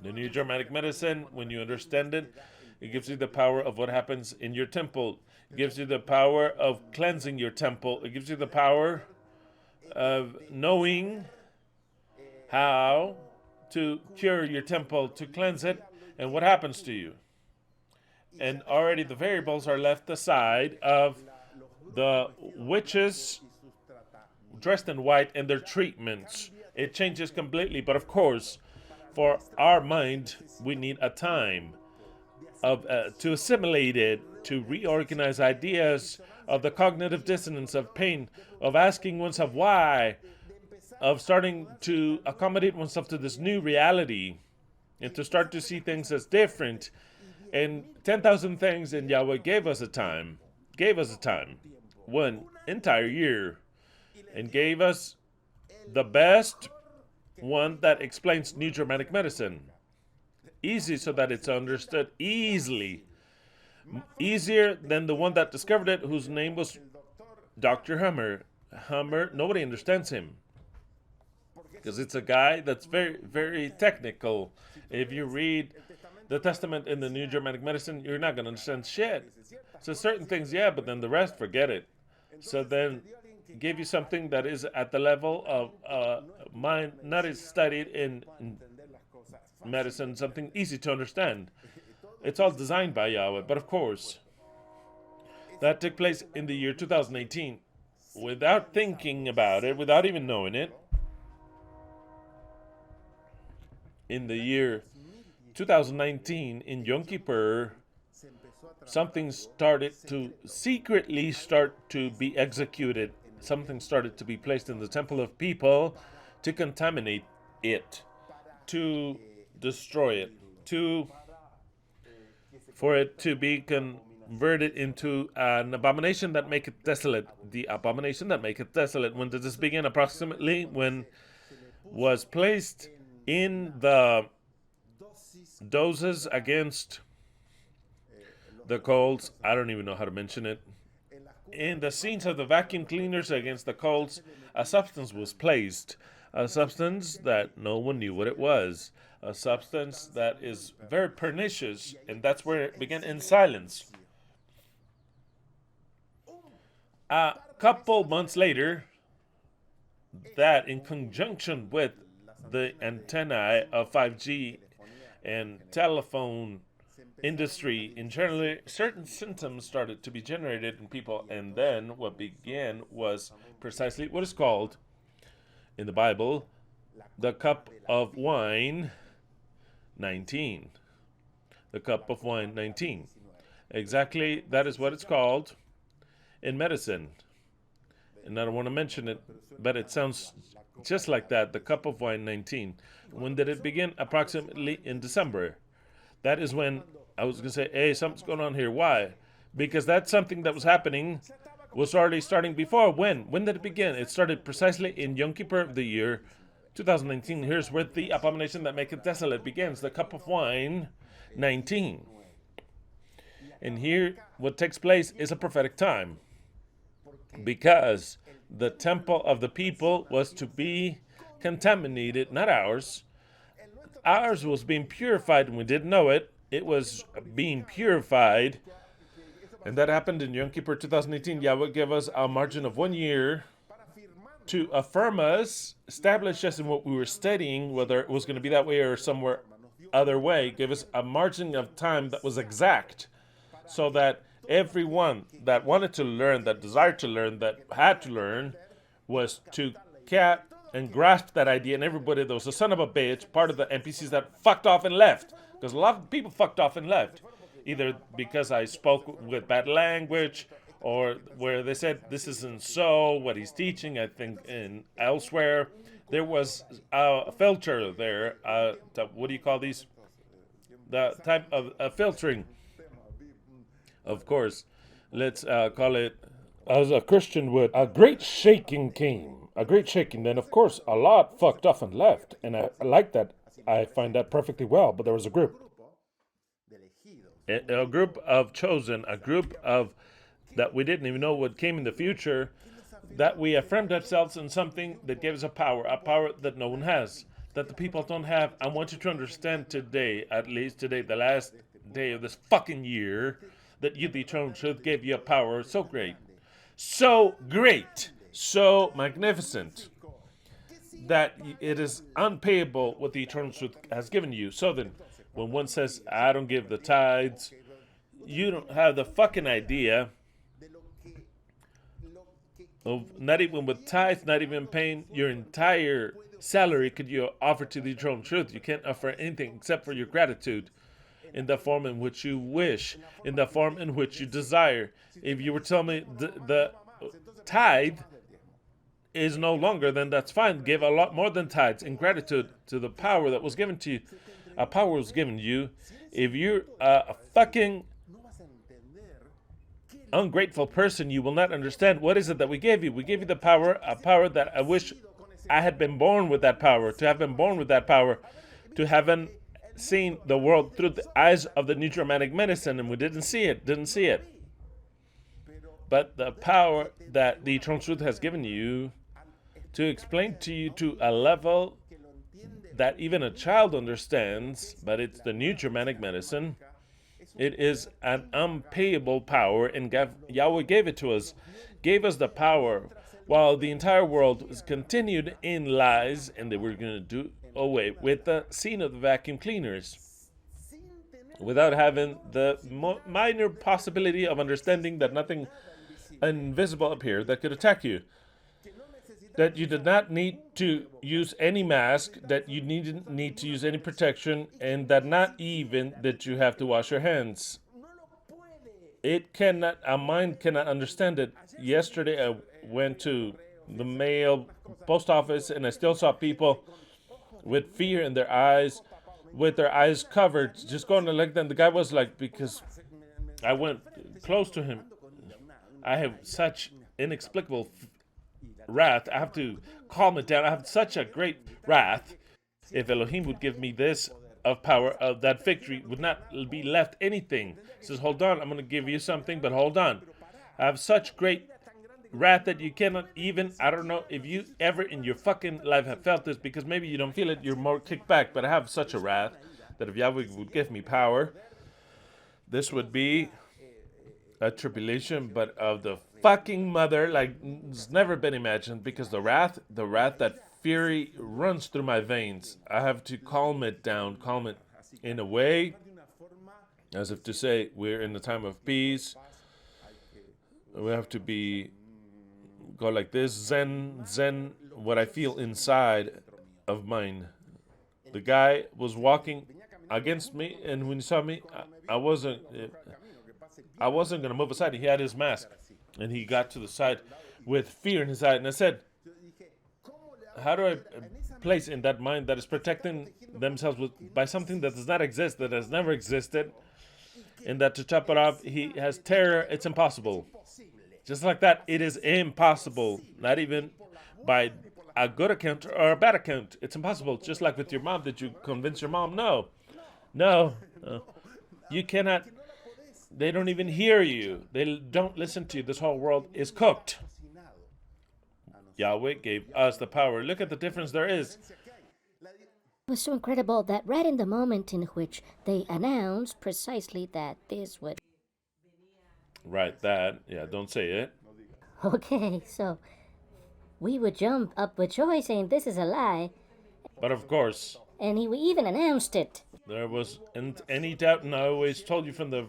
The New Germanic Medicine, when you understand it, it gives you the power of what happens in your temple. It gives you the power of cleansing your temple. It gives you the power of knowing how to cure your temple, to cleanse it, and what happens to you. And already the variables are left aside of the witches dressed in white and their treatments. It changes completely. But of course, for our mind, we need a time of to assimilate it, to reorganize ideas, of the cognitive dissonance, of pain, of asking oneself why, of starting to accommodate oneself to this new reality, and to start to see things as different. And 10,000 things, and Yahweh gave us a time, one entire year, and gave us the best one that explains New Germanic medicine. Easy, so that it's understood easily. Easier than the one that discovered it, whose name was Dr. Hummer. Nobody understands him, because it's a guy that's very, very technical. If you read the Testament in the New Germanic Medicine, you're not going to understand shit. So certain things, yeah, but then the rest, forget it. So then give you something that is at the level of mind, not as studied in medicine, something easy to understand. It's all designed by Yahweh. But of course, that took place in the year 2018. Without thinking about it, without even knowing it, in the year 2019, in Yom Kippur, something started to secretly start to be executed. Something started to be placed in the temple of people to contaminate it, to destroy it, for it to be converted into an abomination that maketh desolate. The abomination that maketh desolate. When did this begin? Approximately when was placed in the doses against the colds. I don't even know how to mention it. In the scenes of the vacuum cleaners against the colds, a substance was placed. A substance that no one knew what it was. A substance that is very pernicious, and that's where it began, in silence. A couple months later, that in conjunction with the antennae of 5G and telephone industry, internally, certain symptoms started to be generated in people, and then what began was precisely what is called in the Bible the cup of wine 19. The cup of wine 19. Exactly, that is what it's called in medicine. And I don't want to mention it, but it sounds just like that, the cup of wine 19. When did it begin? Approximately in December. That is when I was going to say, hey, something's going on here. Why? Because that's something that was happening, was already starting before. When? When did it begin? It started precisely in Yom Kippur of the year 2019. Here's where the abomination that maketh desolate begins. The cup of wine 19. And here, what takes place is a prophetic time. Because the temple of the people was to be contaminated, not ours. Ours was being purified, and we didn't know it. It was being purified. And that happened in Yom Kippur 2018. Yahweh gave us a margin of 1 year to affirm us, establish us in what we were studying, whether it was going to be that way or somewhere other way. Give us a margin of time that was exact, so that everyone that wanted to learn, that desired to learn, that had to learn, was to cap and grasp that idea. And everybody that was a son of a bitch, part of the NPCs that fucked off and left, because a lot of people fucked off and left, either because I spoke with bad language, or where they said this isn't so, what he's teaching. I think in elsewhere there was a filter there. What do you call these? The type of filtering. Of course, let's call it, as a Christian would, a great shaking came. A great shaking. Then, of course, a lot fucked off and left. And I like that. I find that perfectly well. But there was a group. A group of chosen. A group of that we didn't even know what came in the future. That we affirmed ourselves in something that gave us a power that no one has. That the people don't have. I want you to understand today, at least today, the last day of this fucking year, that you, the eternal truth, gave you a power so great, so magnificent, that it is unpayable what the eternal truth has given you. So then, when one says, I don't give the tithes, you don't have the fucking idea of not even with tithes, not even paying your entire salary could you offer to the eternal truth. You can't offer anything except for your gratitude in the form in which you wish, in the form in which you desire. If you were telling me the tithe is no longer, then that's fine. Give a lot more than tithes in gratitude to the power that was given to you. A power was given you. If you're a fucking ungrateful person, you will not understand what is it that we gave you. We gave you the power, a power that I wish I had been born with that power, to have been born with that power, to have seen the world through the eyes of the new Germanic medicine, and we didn't see it. But the power that the eternal truth has given you to explain to you to a level that even a child understands, but it's the new Germanic medicine. It is an unpayable power, and Yahweh gave it to us, gave us the power, while the entire world was continued in lies, and they were going to do away with the scene of the vacuum cleaners, without having the minor possibility of understanding that nothing invisible appeared that could attack you. That you did not need to use any mask, that you didn't need to use any protection, and that not even that you have to wash your hands. A mind cannot understand it. Yesterday I went to the mail post office and I still saw people with fear in their eyes, with their eyes covered, just going to like them. The guy was like, because I went close to him, I have such inexplicable wrath. I have to calm it down. I have such a great wrath. If Elohim would give me this of power, of that victory would not be left anything. He says, hold on, I'm going to give you something, but hold on. I have such great wrath that you cannot even, I don't know if you ever in your fucking life have felt this, because maybe you don't feel it, you're more kicked back, but I have such a wrath that if Yahweh would give me power, this would be a tribulation, but of the fucking mother, like it's never been imagined, because the wrath, that fury runs through my veins. I have to calm it down, calm it in a way, as if to say, we're in the time of peace. We have to go like this, zen, what I feel inside of mine. The guy was walking against me, and when he saw me, I wasn't going to move aside. He had his mask, and he got to the side with fear in his eye. And I said, how do I place in that mind that is protecting themselves by something that does not exist, that has never existed, and that to chop it off, he has terror? It's impossible. Just like that, it is impossible. Not even by a good account or a bad account. It's impossible. Just like with your mom, did you convince your mom? No. You cannot. They don't even hear you. They don't listen to you. This whole world is cooked. Yahweh gave us the power. Look at the difference there is. It was so incredible that right in the moment in which they announced precisely that this would... Right, that. Yeah, don't say it. Okay, so we would jump up with joy saying this is a lie. But of course, and he even announced it. There wasn't any doubt, and I always told you from the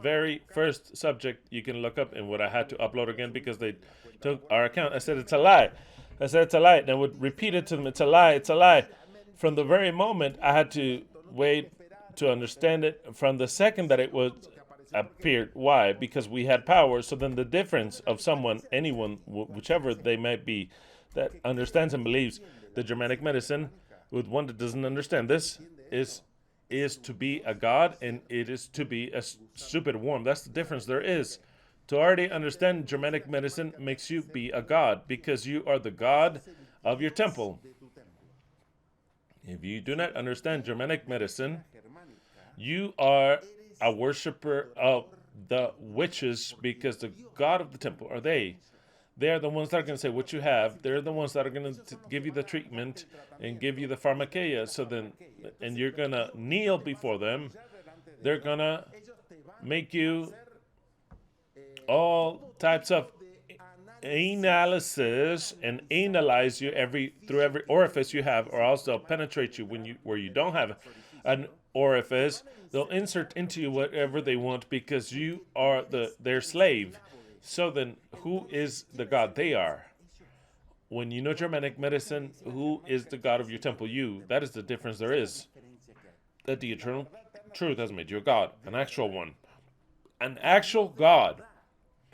very first subject you can look up, and what I had to upload again because they took our account. I said it's a lie. And I would repeat it to them. It's a lie. From the very moment, I had to wait to understand it from the second that it was appeared. Why? Because we had power. So then the difference of anyone, whichever they might be, that understands and believes the Germanic medicine with one that doesn't understand this is to be a god, and it is to be a stupid worm. That's the difference there is. To already understand Germanic medicine makes you be a god, because you are the god of your temple. If you do not understand Germanic medicine, you are a worshiper of the witches, because the god of the temple are they. They are the ones that are going to say what you have. They're the ones that are going to give you the treatment and give you the pharmakeia. And you're going to kneel before them. They're going to make you all types of analysis and analyze you through every orifice you have, or else they'll penetrate you where you don't have an orifice. They'll insert into you whatever they want, because you are their slave. So then, who is the God they are? When you know Germanic medicine, who is the God of your temple? You. That is the difference there is. That the eternal truth has made you a God, an actual one. An actual God.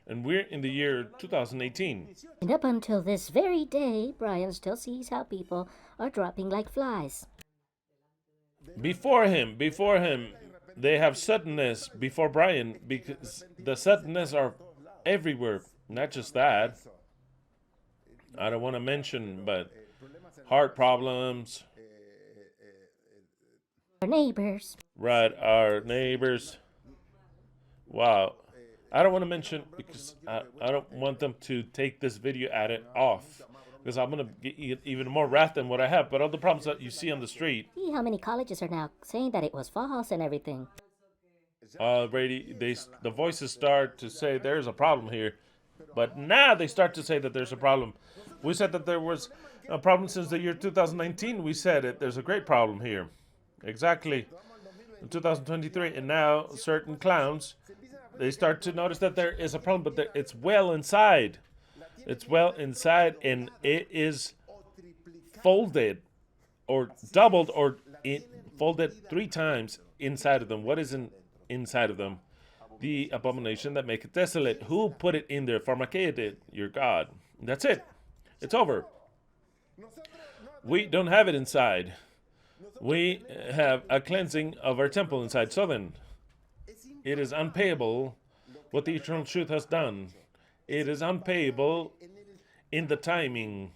And we're in the year 2018. And up until this very day, Brian still sees how people are dropping like flies. Before him, they have suddenness before Brian, because the suddenness are everywhere. Not just that. I don't want to mention, but heart problems. Our neighbors. Right, our neighbors. Wow. I don't want to mention because I don't want them to take this video edit off, because I'm going to get even more wrath than what I have. But all the problems that you see on the street. See how many colleges are now saying that it was false and everything. Already, the voices start to say there's a problem here. But now they start to say that there's a problem. We said that there was a problem since the year 2019. We said it. There's a great problem here. Exactly. In 2023. And now certain clowns, they start to notice that there is a problem, but it's well inside. It's well inside, and it is folded or doubled or folded 3 times inside of them. What is inside of them? The abomination that maketh desolate. Who put it in there? Pharmakeia did, your God. That's it. It's over. We don't have it inside. We have a cleansing of our temple inside. So then, it is unpayable what the eternal truth has done. It is unpayable in the timing,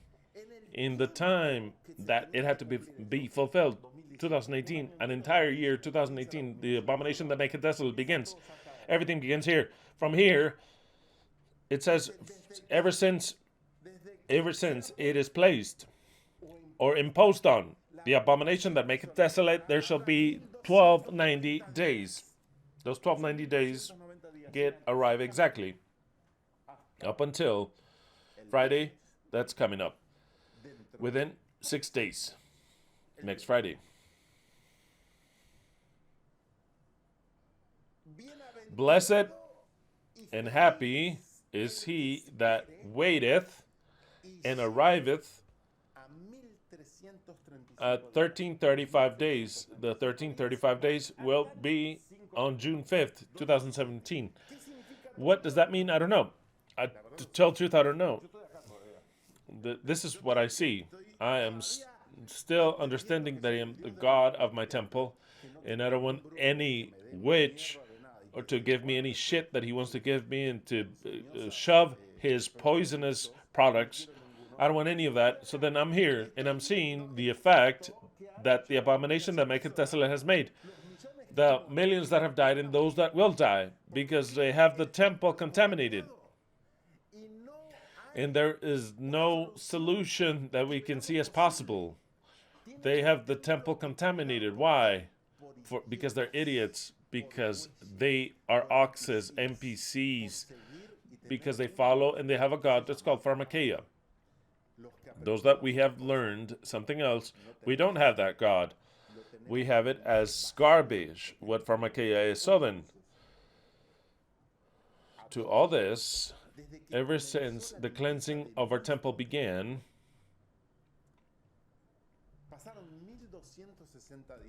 in the time that it had to be fulfilled. 2018, an entire year, 2018, the abomination that maketh desolate begins. Everything begins here. From here, it says, ever since it is placed or imposed on the abomination that maketh desolate, there shall be 1290 days. Those 1290 days arrive exactly up until Friday. That's coming up within 6 days. Next Friday. Blessed and happy is he that waiteth and arriveth at 1335 days. The 1335 days will be on June 5th, 2017. What does that mean? I don't know. To tell the truth, I don't know. This is what I see. I am still understanding that I am the God of my temple, and I don't want any witch or to give me any shit that he wants to give me and to shove his poisonous products. I don't want any of that. So then I'm here and I'm seeing the effect that the abomination that maketh desolate has made. The millions that have died and those that will die because they have the temple contaminated. And there is no solution that we can see as possible. They have the temple contaminated. Why? Because they're idiots. Because they are oxes, NPCs. Because they follow and they have a god that's called Pharmakeia. Those that we have learned something else, we don't have that god. We have it as garbage, what Pharmakeia is. So then, to all this, ever since the cleansing of our temple began,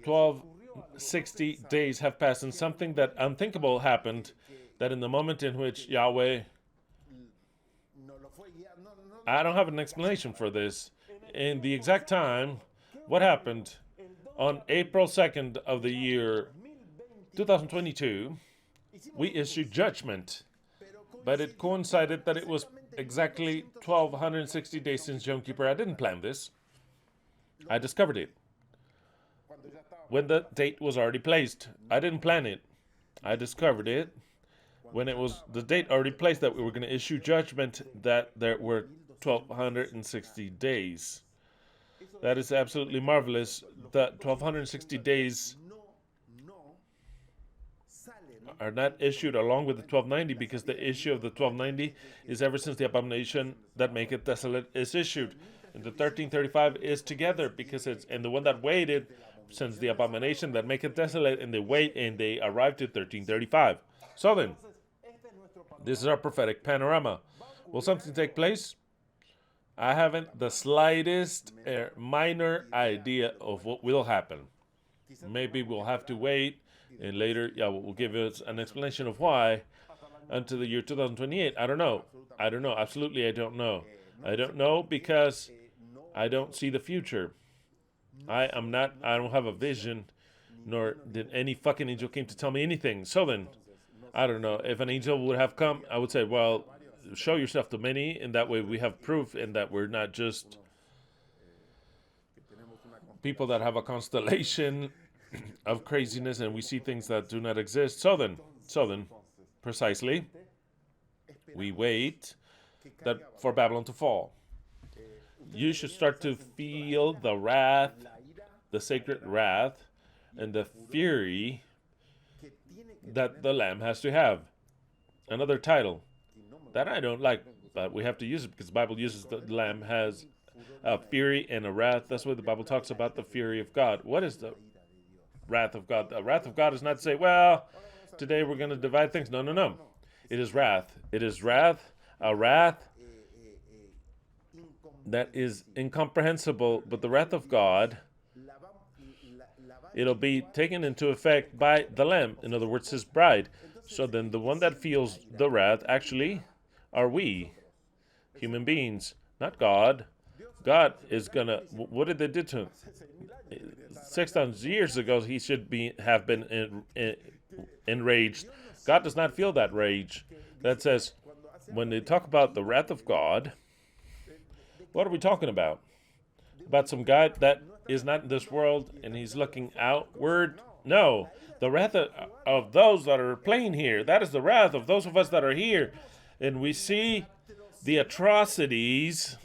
1260 days have passed, and something that unthinkable happened, that in the moment in which Yahweh, I don't have an explanation for this, in the exact time, what happened on April 2nd of the year 2022, we issued judgment, but it coincided that it was exactly 1260 days since Yom Kippur. I didn't plan this. I discovered it when the date was already placed. I didn't plan it. I discovered it when it was the date already placed that we were going to issue judgment, that there were 1260 days. That is absolutely marvelous. That 1260 days are not issued along with the 1290, because the issue of the 1290 is ever since the abomination that maketh desolate is issued. And the 1335 is together because it's, and the one that waited since the abomination that maketh desolate, and they wait and they arrived to 1335. So then, This is our prophetic panorama. Will something take place? I haven't the slightest minor idea of what will happen. Maybe we'll have to wait, and later, we'll give us an explanation of why until the year 2028. I don't know. Absolutely, I don't know. I don't know because I don't see the future. I don't have a vision, nor did any fucking angel came to tell me anything. So then, I don't know. If an angel would have come, I would say, well, show yourself to many, and that way we have proof, and that we're not just people that have a constellation of craziness, and we see things that do not exist. So then, precisely, we wait for Babylon to fall. You should start to feel the wrath, the sacred wrath, and the fury that the Lamb has to have. Another title that I don't like, but we have to use it because the Bible uses the Lamb has a fury and a wrath. That's why the Bible talks about the fury of God. What is the wrath of God? The wrath of God is not to say, well, today we're going to divide things. No. It is wrath. It is wrath, a wrath that is incomprehensible. But the wrath of God, it'll be taken into effect by the Lamb. In other words, his bride. So then the one that feels the wrath actually are we, human beings, not God. God is gonna. What did they do to him? 6,000 years ago, he should have been enraged. God does not feel that rage. That says, when they talk about the wrath of God, what are we talking about? About some guy that is not in this world and he's looking outward? No, the wrath of those that are playing here. That is the wrath of those of us that are here. And we see the atrocities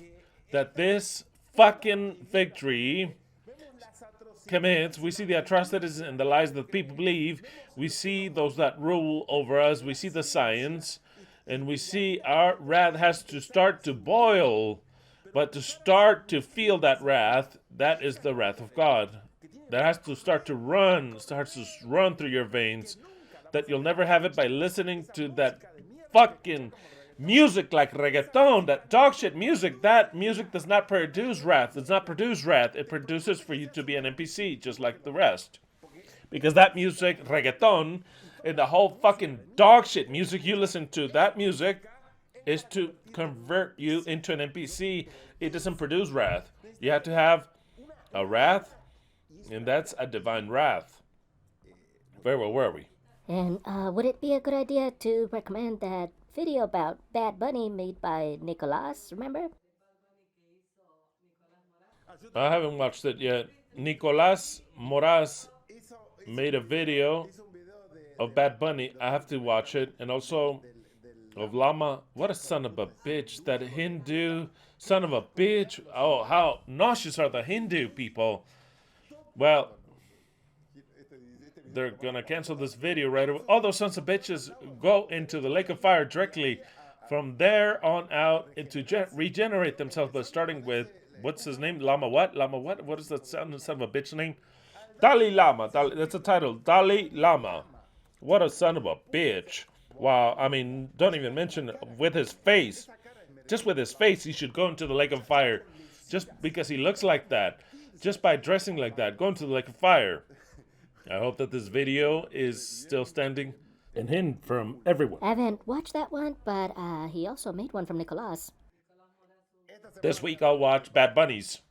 that this fucking fig tree commits. We see the atrocities and the lies that people believe. We see those that rule over us. We see the science. And we see our wrath has to start to boil. But to start to feel that wrath, that is the wrath of God. That has to start to run through your veins. That you'll never have it by listening to that fucking music like reggaeton, that dog shit music. That music does not produce wrath. It does not produce wrath. It produces for you to be an NPC, just like the rest. Because that music, reggaeton, and the whole fucking dog shit music you listen to, that music is to convert you into an NPC. It doesn't produce wrath. You have to have a wrath, and that's a divine wrath. Very well, where are we? And would it be a good idea to recommend that video about Bad Bunny made by Nicolas, remember? I haven't watched it yet. Nicolas Moraz made a video of Bad Bunny. I have to watch it. And also of Lama. What a son of a bitch. That Hindu son of a bitch. Oh, how nauseous are the Hindu people. Well, they're going to cancel this video right away. All those sons of bitches go into the lake of fire directly from there on out to regenerate themselves. But starting with, what's his name? Lama what? Lama what? What is that son of a bitch name? Dalai Lama. That's a title. Dalai Lama. What a son of a bitch. Wow. I mean, don't even mention with his face. Just with his face, he should go into the lake of fire. Just because he looks like that. Just by dressing like that. Go into the lake of fire. I hope that this video is still standing and hidden from everyone. I haven't watched that one, but he also made one from Nicolas. This week I'll watch Bad Bunnies.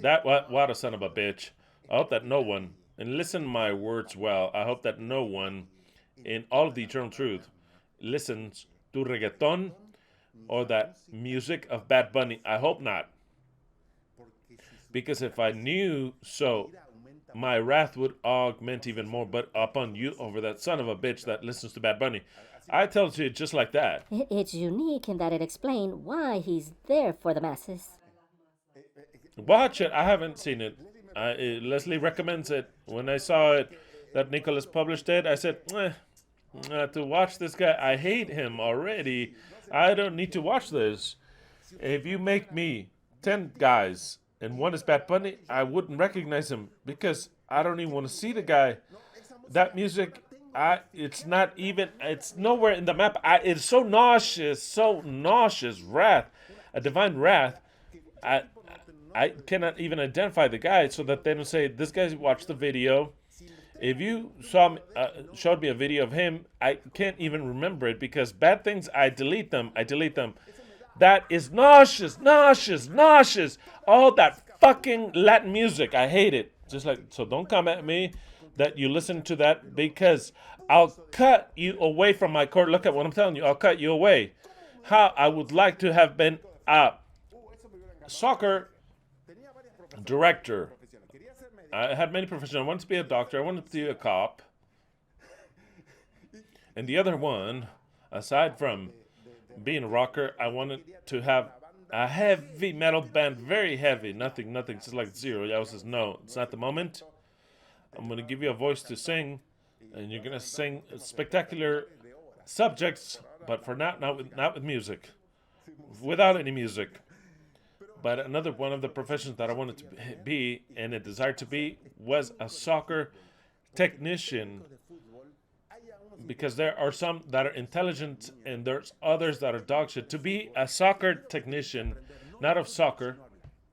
What a son of a bitch. I hope that no one, and listen to my words well, I hope that no one in all of the eternal truth listens to reggaeton or that music of Bad Bunny. I hope not. Because if I knew so, my wrath would augment even more, but upon you over that son of a bitch that listens to Bad Bunny. I tell it to you just like that. It's unique in that it explains why he's there for the masses. Watch it. I haven't seen it. Leslie recommends it. When I saw it, that Nicholas published it, I said, to watch this guy, I hate him already. I don't need to watch this. If you make me 10 guys and one is Bad Bunny, I wouldn't recognize him because I don't even want to see the guy. That music It's not even. It's nowhere in the map. It's so nauseous. Wrath, a divine wrath. I, I cannot even identify the guy, so that they don't say this guy watched the video. If you showed me a video of him, I can't even remember it because bad things I delete them. That is nauseous. All that fucking Latin music, I hate it. Just like, so don't come at me that you listen to that, because I'll cut you away from my court. Look at what I'm telling you. I'll cut you away. How I would like to have been a soccer director. I had many professions. I wanted to be a doctor. I wanted to be a cop. And the other one, aside from being a rocker, I wanted to have a heavy metal band, very heavy. Nothing, just like zero. I was just, no, it's not the moment. I'm going to give you a voice to sing, and you're going to sing spectacular subjects, but for now, not with music, without any music. But another one of the professions that I wanted to be, and a desire to be, was a soccer technician. Because there are some that are intelligent, and there's others that are dog shit. To be a soccer technician, not of soccer,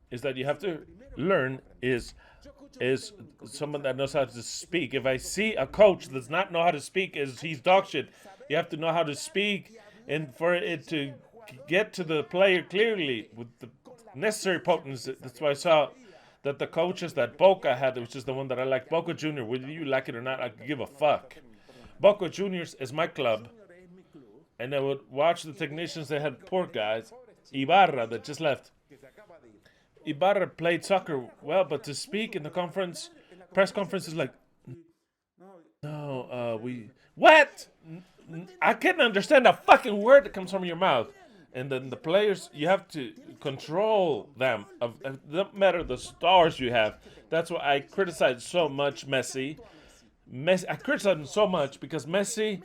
is that you have to learn is someone that knows how to speak. If I see a coach that does not know how to speak, he's dog shit. You have to know how to speak, and for it to get to the player clearly with the necessary potency. That's why I saw that the coaches that Boca had, which is the one that I like, Boca Junior, whether you like it or not, I could give a fuck. Boca Juniors is my club, and I would watch the technicians. They had poor guys. Ibarra, that just left. Ibarra played soccer well, but to speak in the press conference is like, no, what? I can't understand a fucking word that comes from your mouth. And then the players, you have to control them. It doesn't matter the stars you have. That's why I criticize so much Messi. I criticize him so much because Messi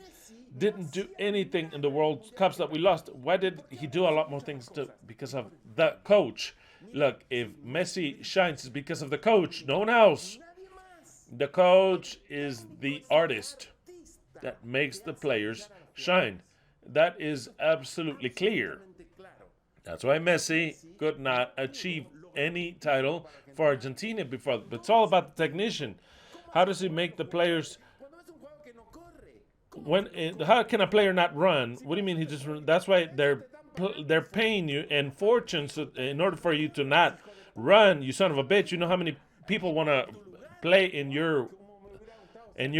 didn't do anything in the World Cups that we lost. Why did he do a lot more things? Because of the coach. Look, if Messi shines, it's because of the coach. No one else. The coach is the artist that makes the players shine. That is absolutely clear. That's why Messi could not achieve any title for Argentina before. But it's all about the technician. How does he make the players? How can a player not run? What do you mean he just run? That's why they're paying you and fortunes in order for you to not run. You son of a bitch! You know how many people want to play in your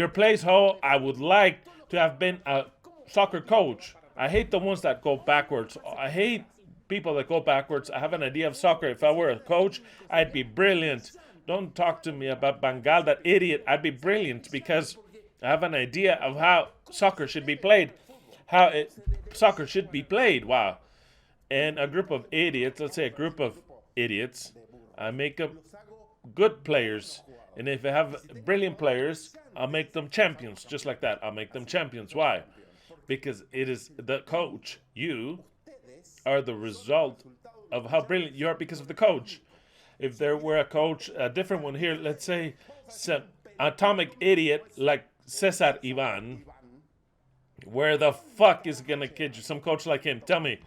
place? How I would like to have been a soccer coach. I hate the ones that go backwards. I hate people that go backwards. I have an idea of soccer. If I were a coach, I'd be brilliant. Don't talk to me about Bengal, that idiot. I'd be brilliant because I have an idea of how soccer should be played. Soccer should be played. Wow. And a group of idiots, let's say a group of idiots, I make them good players. And if I have brilliant players, I'll make them champions. Just like that. I'll make them champions. Why? Because it is the coach. You are the result of how brilliant you are because of the coach. If there were a coach, a different one here, let's say some atomic idiot like Cesar Ivan, where the fuck is going to kid you? Some coach like him. Tell me.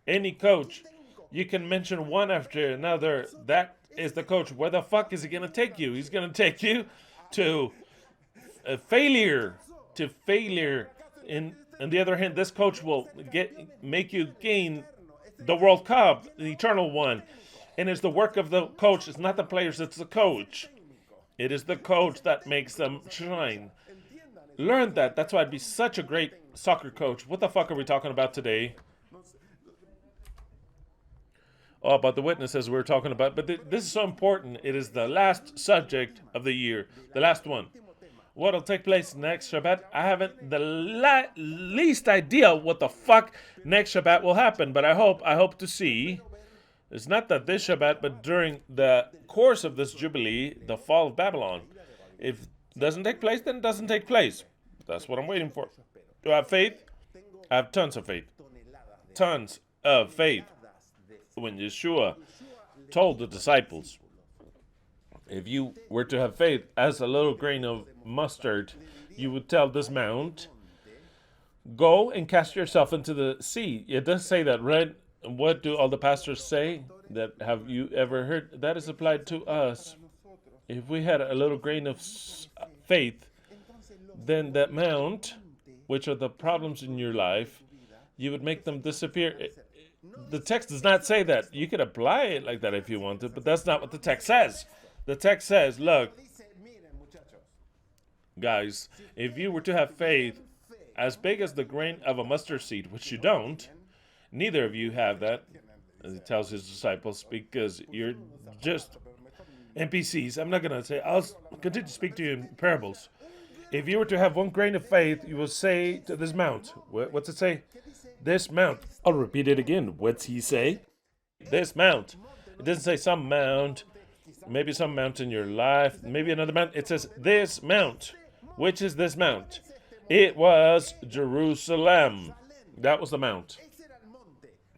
Any coach, you can mention one after another. That is the coach. Where the fuck is he going to take you? He's going to take you to failure. To failure. On the other hand, this coach will make you gain the World Cup, the eternal one. And it's the work of the coach. It's not the players, it's the coach. It is the coach that makes them shine. Learn that. That's why I'd be such a great soccer coach. What the fuck are we talking about today? Oh, about the witnesses we were talking about. But this is so important. It is the last subject of the year. The last one. What will take place next Shabbat? I haven't the least idea what the fuck next Shabbat will happen. But I hope to see. It's not that this Shabbat, but during the course of this Jubilee, the fall of Babylon. If it doesn't take place, then it doesn't take place. That's what I'm waiting for. Do I have faith? I have tons of faith. Tons of faith. When Yeshua told the disciples, if you were to have faith as a little grain of mustard, you would tell this mount, go and cast yourself into the sea. It does say that, right? What do all the pastors say? That have you ever heard? That is applied to us. If we had a little grain of faith, then that mount, which are the problems in your life, you would make them disappear. The text does not say that. You could apply it like that if you want to, but that's not what the text says. The text says, look, guys, if you were to have faith as big as the grain of a mustard seed, which you don't, neither of you have that, as he tells his disciples, because you're just NPCs. I'm not going to say, I'll continue to speak to you in parables. If you were to have one grain of faith, you will say to this mount, what's it say? This mount. I'll repeat it again. What's he say? This mount. It doesn't say some mount, maybe some mount in your life, maybe another mount. It says this mount. Which is this mount? It was Jerusalem. That was the mount.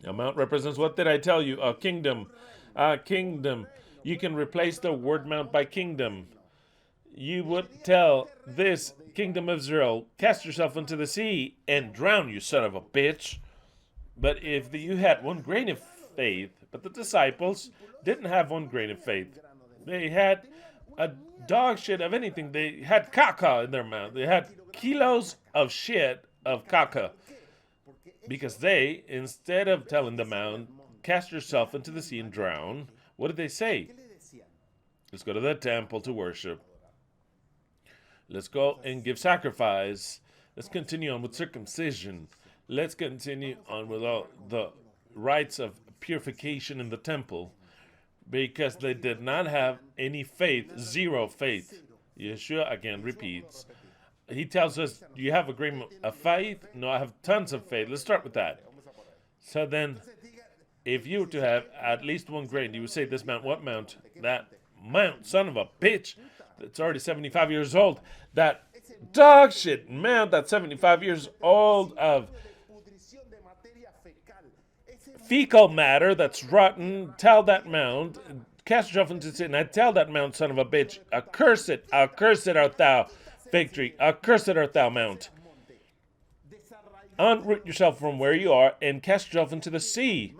A mount represents, what did I tell you? A kingdom. A kingdom. You can replace the word mount by kingdom. You would tell this kingdom of Israel, cast yourself into the sea and drown, you son of a bitch. But if you had one grain of faith, but the disciples didn't have one grain of faith. They had a dog shit of anything. They had caca in their mouth. They had kilos of shit of caca. Because they, instead of telling the mountain, cast yourself into the sea and drown, what did they say? Let's go to the temple to worship. Let's go and give sacrifice. Let's continue on with circumcision. Let's continue on with all the rites of purification in the temple. Because they did not have any faith, zero faith. Yeshua again repeats. He tells us, do you have a grain of faith? No, I have tons of faith. Let's start with that. So then, if you were to have at least one grain, you would say this mount, what mount? That mount, son of a bitch, that's already 75 years old. That dog shit mount that's 75 years old of fecal matter that's rotten. Tell that mount, cast yourself into the sea, and I tell that mount, son of a bitch, accursed art thou, fig tree, accursed art thou, mount. Unroot yourself from where you are and cast yourself into the sea.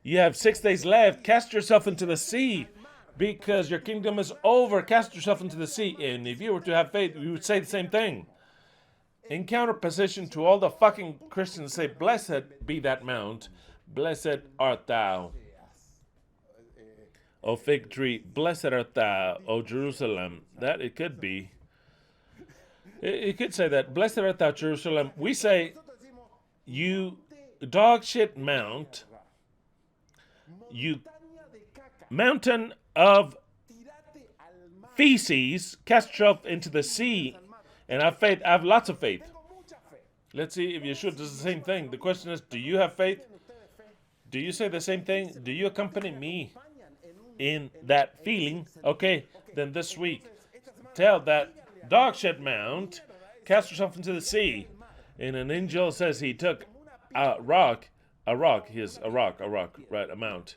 You have 6 days left. Cast yourself into the sea because your kingdom is over. Cast yourself into the sea. And if you were to have faith, you would say the same thing. In counterposition to all the fucking Christians say, blessed be that mount. Blessed art thou, O fig tree. Blessed art thou, O Jerusalem. That it could be. It could say that. Blessed art thou, Jerusalem. We say, you dog shit mount, you mountain of feces, cast yourself into the sea. And I have faith. I have lots of faith. Let's see if Yeshua does the same thing. The question is, do you have faith? Do you say the same thing? Do you accompany me in that feeling? Okay, then this week, tell that dog shit mount, cast yourself into the sea. And an angel says he took a rock, right, a mount.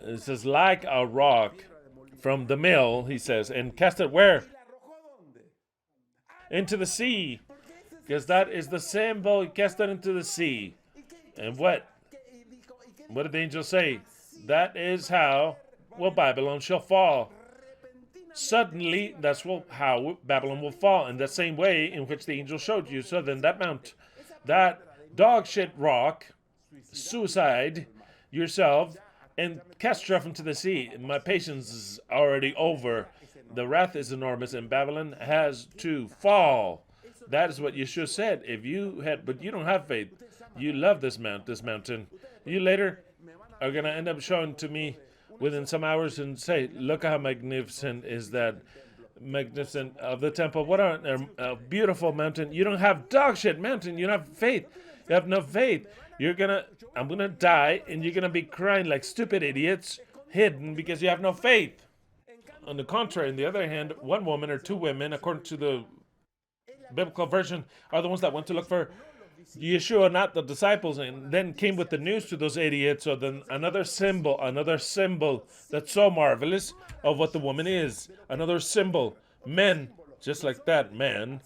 It says, like a rock from the mill, he says, and cast it where? Into the sea. Because that is the symbol, he cast it into the sea. And what? What did the angel say? That is how, well, Babylon shall fall. Suddenly, that's how Babylon will fall, in the same way in which the angel showed you. So then that mount, that dog shit rock, suicide yourself, and cast yourself into the sea. My patience is already over. The wrath is enormous, and Babylon has to fall. That is what Yeshua said. If you had, but you don't have faith. You love this mountain. You later are going to end up showing to me within some hours and say, look how magnificent is that magnificent of the temple. What a beautiful mountain. You don't have dog shit mountain. You don't have faith. You have no faith. I'm going to die and you're going to be crying like stupid idiots hidden because you have no faith. On the contrary, on the other hand, one woman or two women, according to the biblical version, are the ones that went to look for Yeshua, not the disciples, and then came with the news to those idiots. So then another symbol that's so marvelous of what the woman is. Another symbol. Men Just like that, man,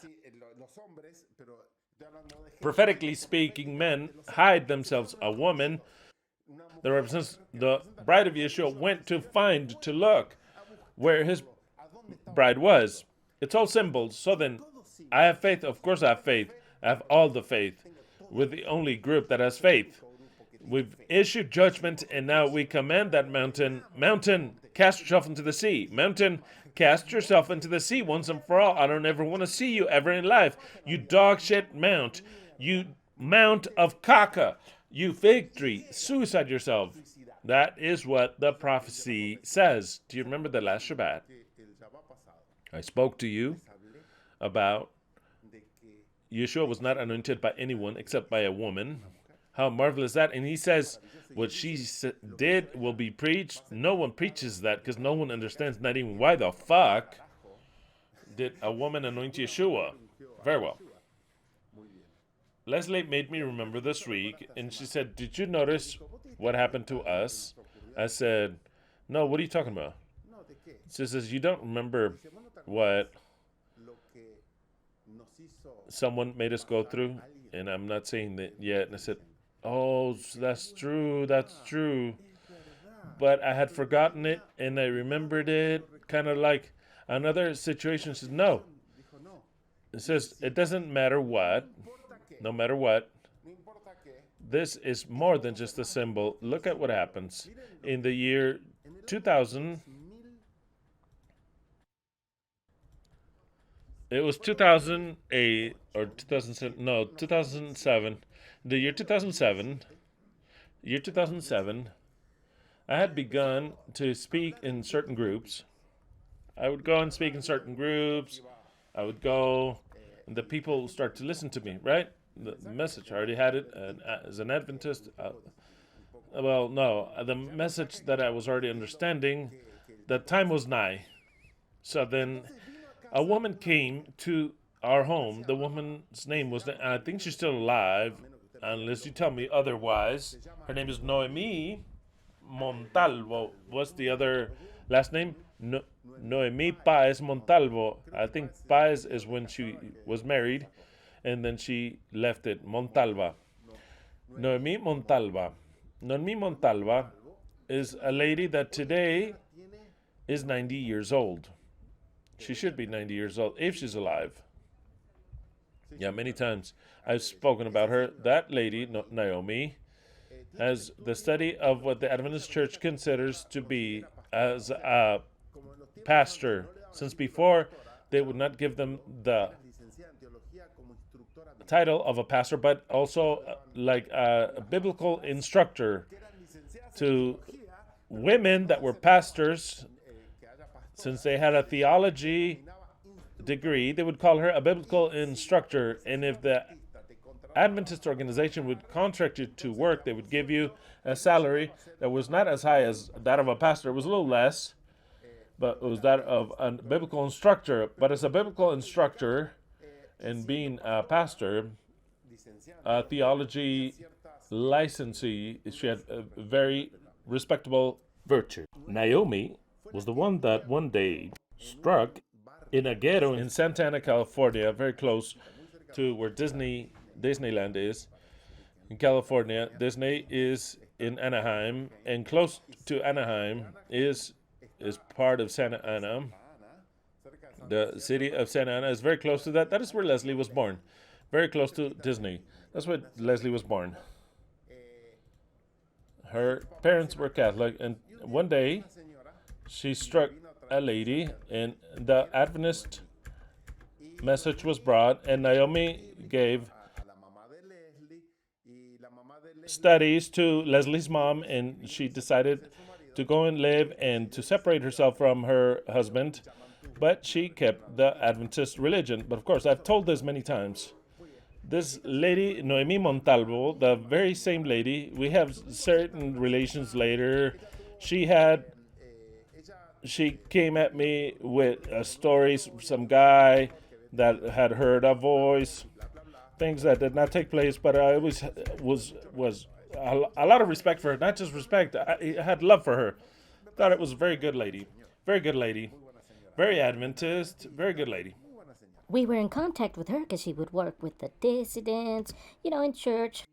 prophetically speaking, men hide themselves. A woman that represents the bride of Yeshua went to look where his bride was. It's all symbols. So then, I have faith. Of course, I have faith. I have all the faith. We're the only group that has faith. We've issued judgment, and now we command that mountain, cast yourself into the sea. Mountain, cast yourself into the sea once and for all. I don't ever want to see you ever in life. You dog shit mount. You mount of caca. You fig tree. Suicide yourself. That is what the prophecy says. Do you remember the last Shabbat? I spoke to you about Yeshua was not anointed by anyone except by a woman. How marvelous that. And he says what she did will be preached. No one preaches that because no one understands, not even why the fuck did a woman anoint Yeshua. Very well. Leslie made me remember this week, and she said, did you notice what happened to us? I said, no, what are you talking about? She says, you don't remember what someone made us go through? And I'm not saying that yet. And I said, oh, that's true. But I had forgotten it, and I remembered it, kind of like another situation. Says, no. It says, it doesn't matter what, no matter what. This is more than just a symbol. Look at what happens. In the year 2000, it was 2008 or 2007, no, 2007. The year 2007, I had begun to speak in certain groups. I would go and speak in certain groups. I would go, and the people start to listen to me, right? The message, I already had it as an Adventist. The message that I was already understanding, the time was nigh. So then a woman came to our home. The woman's name was, I think she's still alive, unless you tell me otherwise. Her name is Noemi Montalvo. What's the other last name? Noemi Paez Montalvo. I think Paez is when she was married, and then she left it. Montalva. Noemi Montalva. Noemi Montalva is a lady that today is 90 years old. She should be 90 years old if she's alive. Yeah, many times I've spoken about her. That lady, Naomi, has the study of what the Adventist Church considers to be as a pastor. Since before, they would not give them the title of a pastor, but also like a biblical instructor. To women that were pastors, since they had a theology degree, they would call her a biblical instructor. And if the Adventist organization would contract you to work, they would give you a salary that was not as high as that of a pastor. It was a little less, but it was that of a biblical instructor. But as a biblical instructor and being a pastor, a theology licensee, she had a very respectable virtue. Naomi was the one that one day struck in a ghetto in Santa Ana, California, very close to where Disneyland is. In California, Disney is in Anaheim, and close to Anaheim is part of Santa Ana. The city of Santa Ana is very close to that. That is where Leslie was born. Very close to Disney. That's where Leslie was born. Her parents were Catholic, and one day she struck a lady, and the Adventist message was brought, and Naomi gave studies to Leslie's mom, and she decided to go and live and to separate herself from her husband, but she kept the Adventist religion. But of course, I've told this many times. This lady, Noemi Montalvo, the very same lady, we have certain relations later. She came at me with stories, some guy that had heard a voice, things that did not take place, but I always was a lot of respect for her, not just respect, I had love for her. Thought it was a very good lady, very Adventist, very good lady. We were in contact with her because she would work with the dissidents, in church.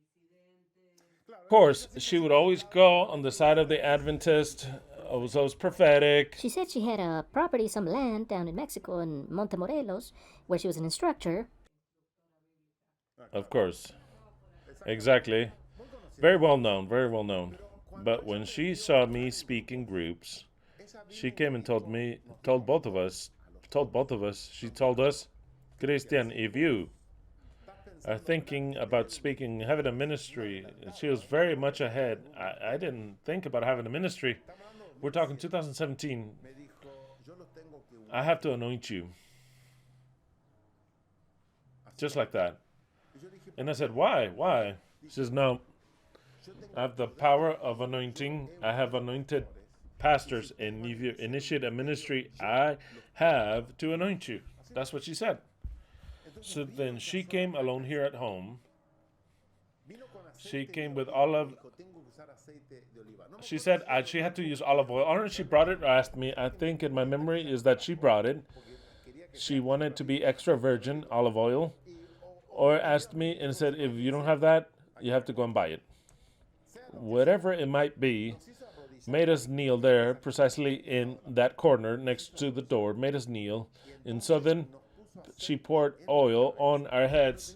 Of course, she would always go on the side of the Adventist, was always prophetic. She said she had a property, some land down in Mexico in Montemorelos, where she was an instructor. Of course. Exactly. Very well known, very well known. But when she saw me speak in groups, she came and told both of us, she told us, Christian, if you are thinking about speaking, having a ministry, she was very much ahead. I didn't think about having a ministry. We're talking 2017. I have to anoint you. Just like that. And I said, why? Why? She says, no. I have the power of anointing. I have anointed pastors. And if you initiate a ministry, I have to anoint you. That's what she said. So then she came alone here at home. She came with olive. She said she had to use olive oil. I don't know if she brought it or asked me. I think in my memory is that she brought it. She wanted to be extra virgin olive oil. Or asked me and said, if you don't have that, you have to go and buy it. Whatever it might be, made us kneel there, precisely in that corner next to the door, made us kneel. And so then she poured oil on our heads.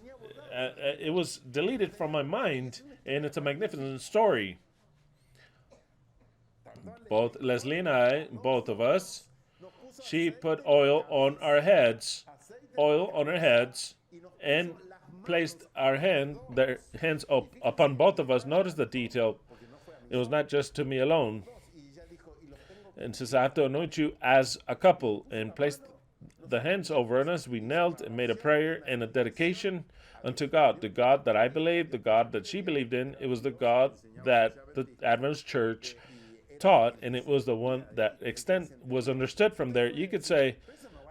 It was deleted from my mind, and it's a magnificent story. Both Leslie and I, both of us, she put oil on our heads, and placed their hands up upon both of us. Notice the detail. It was not just to me alone. And says, I have to anoint you as a couple, and placed the hands over us. We knelt and made a prayer and a dedication unto God, the God that I believed, the God that she believed in. It was the God that the Adventist Church taught, and it was the one that was understood from there. You could say,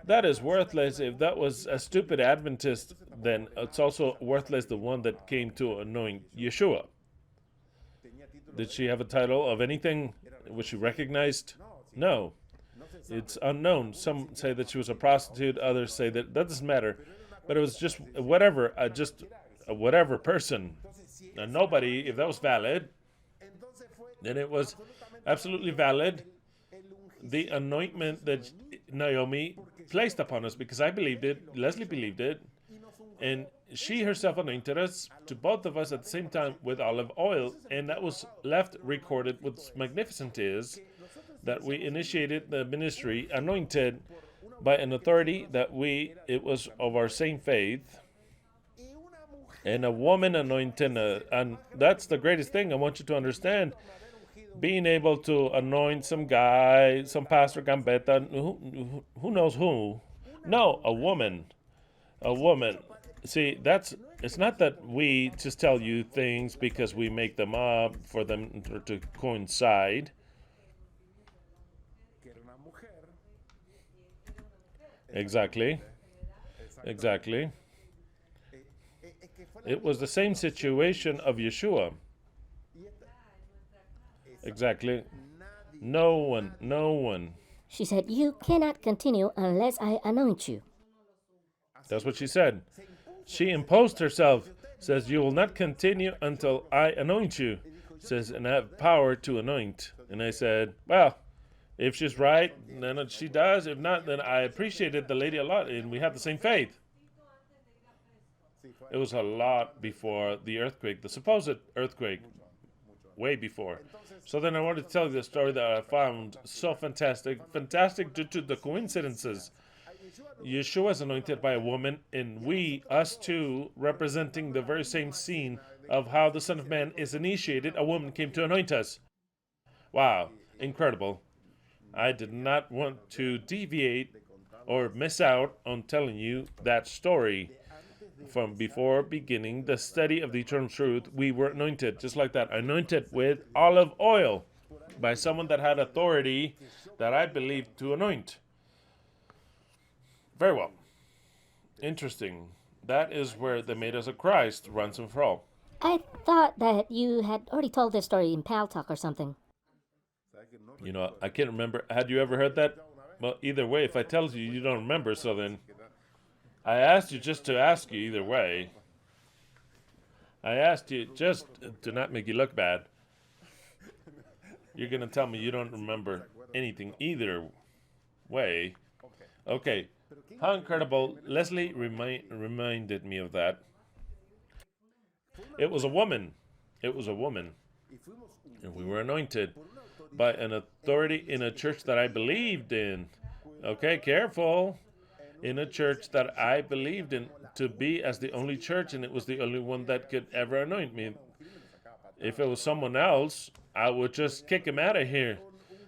that is worthless. If that was a stupid Adventist, then it's also worthless, the one that came to anoint Yeshua. Did she have a title of anything which she recognized? No. It's unknown. Some say that she was a prostitute. Others say that doesn't matter. But it was just whatever, just a whatever person. And nobody, if that was valid, then it was absolutely valid. The anointment that Naomi placed upon us, because I believed it, Leslie believed it, and she herself anointed us, to both of us at the same time, with olive oil, and that was left recorded. What's magnificent is that we initiated the ministry anointed by an authority that it was of our same faith, and a woman anointed, and that's the greatest thing I want you to understand. Being able to anoint some guy, some pastor gambetta, who knows who? No, a woman. A woman. See, it's not that we just tell you things because we make them up for them to coincide. Exactly. It was the same situation of Yeshua. Exactly. No one. She said, you cannot continue unless I anoint you. That's what she said. She imposed herself. Says, you will not continue until I anoint you. Says, and I have power to anoint. And I said, well, if she's right, then she does. If not, then I appreciated the lady a lot, and we have the same faith. It was a lot before the earthquake, the supposed earthquake, way before. So then I wanted to tell you the story that I found so fantastic due to the coincidences. Yeshua is anointed by a woman, and us two, representing the very same scene of how the Son of Man is initiated, a woman came to anoint us. Wow, incredible. I did not want to deviate or miss out on telling you that story. From before beginning the study of the eternal truth, we were anointed, just like that, anointed with olive oil by someone that had authority that I believed to anoint. Very well. Interesting. That is where the made us of Christ runs and for all. I thought that you had already told this story in Pal Talk or something. I can't remember. Had you ever heard that? Well, either way, if I tell you, you don't remember, so then I asked you just to ask you either way. I asked you just to not make you look bad. You're going to tell me you don't remember anything either way. Okay. How incredible. Leslie reminded me of that. It was a woman. It was a woman. And we were anointed by an authority in a church that I believed in. Okay, careful. In a church that I believed in to be as the only church, and it was the only one that could ever anoint me. If it was someone else, I would just kick him out of here.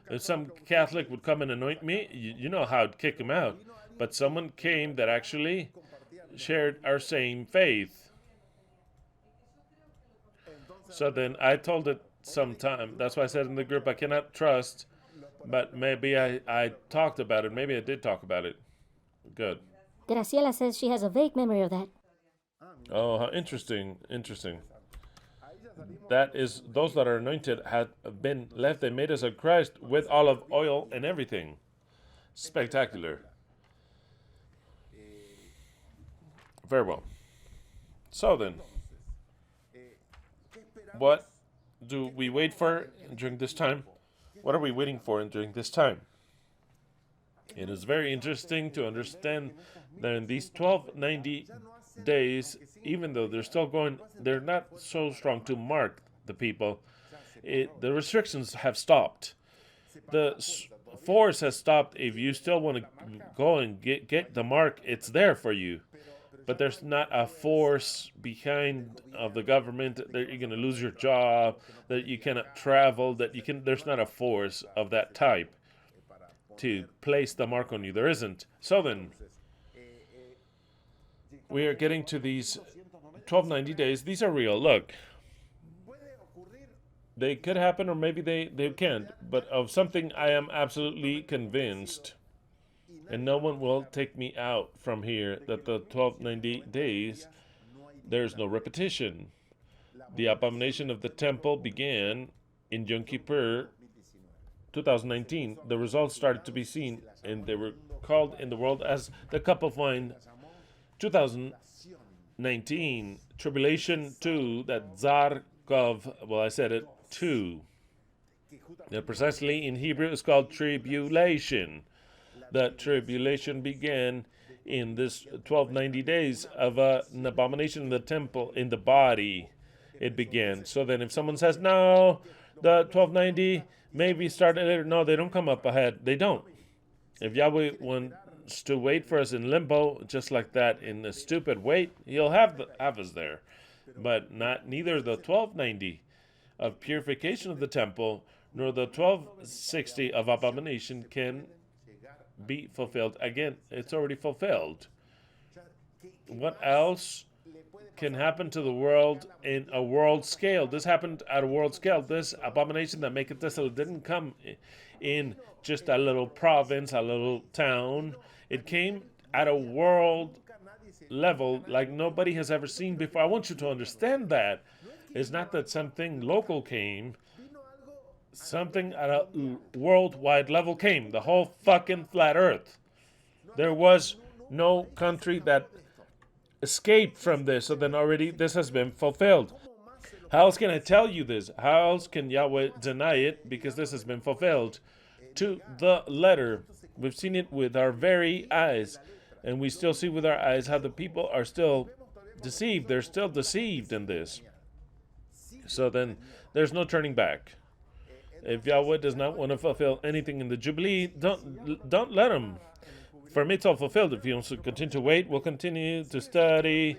If some Catholic would come and anoint me, you know how I'd kick him out. But someone came that actually shared our same faith. So then I told it sometime. That's why I said in the group I cannot trust, but maybe I talked about it. Maybe I did talk about it. Good. Graciela says she has a vague memory of that. Oh, how interesting. Interesting. That is, those that are anointed have been left. They made us a Christ with olive oil and everything. Spectacular. Very well. So then, what do we wait for during this time? What are we waiting for during this time? It is very interesting to understand that in these 1290 days, even though they're still going, they're not so strong to mark the people. The restrictions have stopped. The force has stopped. If you still want to go and get the mark, it's there for you. But there's not a force behind of the government that you're going to lose your job, that you cannot travel, that you can. There's not a force of that type to place the mark on you. There isn't. So then, we are getting to these 1290 days. These are real. Look, they could happen or maybe they can't. But of something I am absolutely convinced, and no one will take me out from here, that the 1290 days, there's no repetition. The abomination of the temple began in Yom Kippur 2019. The results started to be seen, and they were called in the world as the cup of wine 2019. Tribulation 2, that Zar Kov, well, I said it, 2. That precisely in Hebrew is called tribulation. That tribulation began in this 1290 days of an abomination in the temple, in the body. It began. So then if someone says, no, the 1290 maybe started later, no, they don't come up ahead. They don't. If Yahweh wants to wait for us in limbo, just like that, in a stupid wait, he'll have us there. But neither the 1290 of purification of the temple, nor the 1260 of abomination can be fulfilled. Again, it's already fulfilled. What else can happen to the world in a world scale? This happened at a world scale. This abomination that maketh desolate didn't come in just a little province, a little town. It came at a world level like nobody has ever seen before. I want you to understand that. It's not that something local came. Something at a worldwide level came. The whole fucking flat earth. There was no country that escaped from this. So then already this has been fulfilled. How else can I tell you this? How else can Yahweh deny it? Because this has been fulfilled to the letter. We've seen it with our very eyes. And we still see with our eyes how the people are still deceived. They're still deceived in this. So then there's no turning back. If Yahweh does not want to fulfill anything in the Jubilee, don't let him. For me, it's all fulfilled. If he wants to continue to wait, we'll continue to study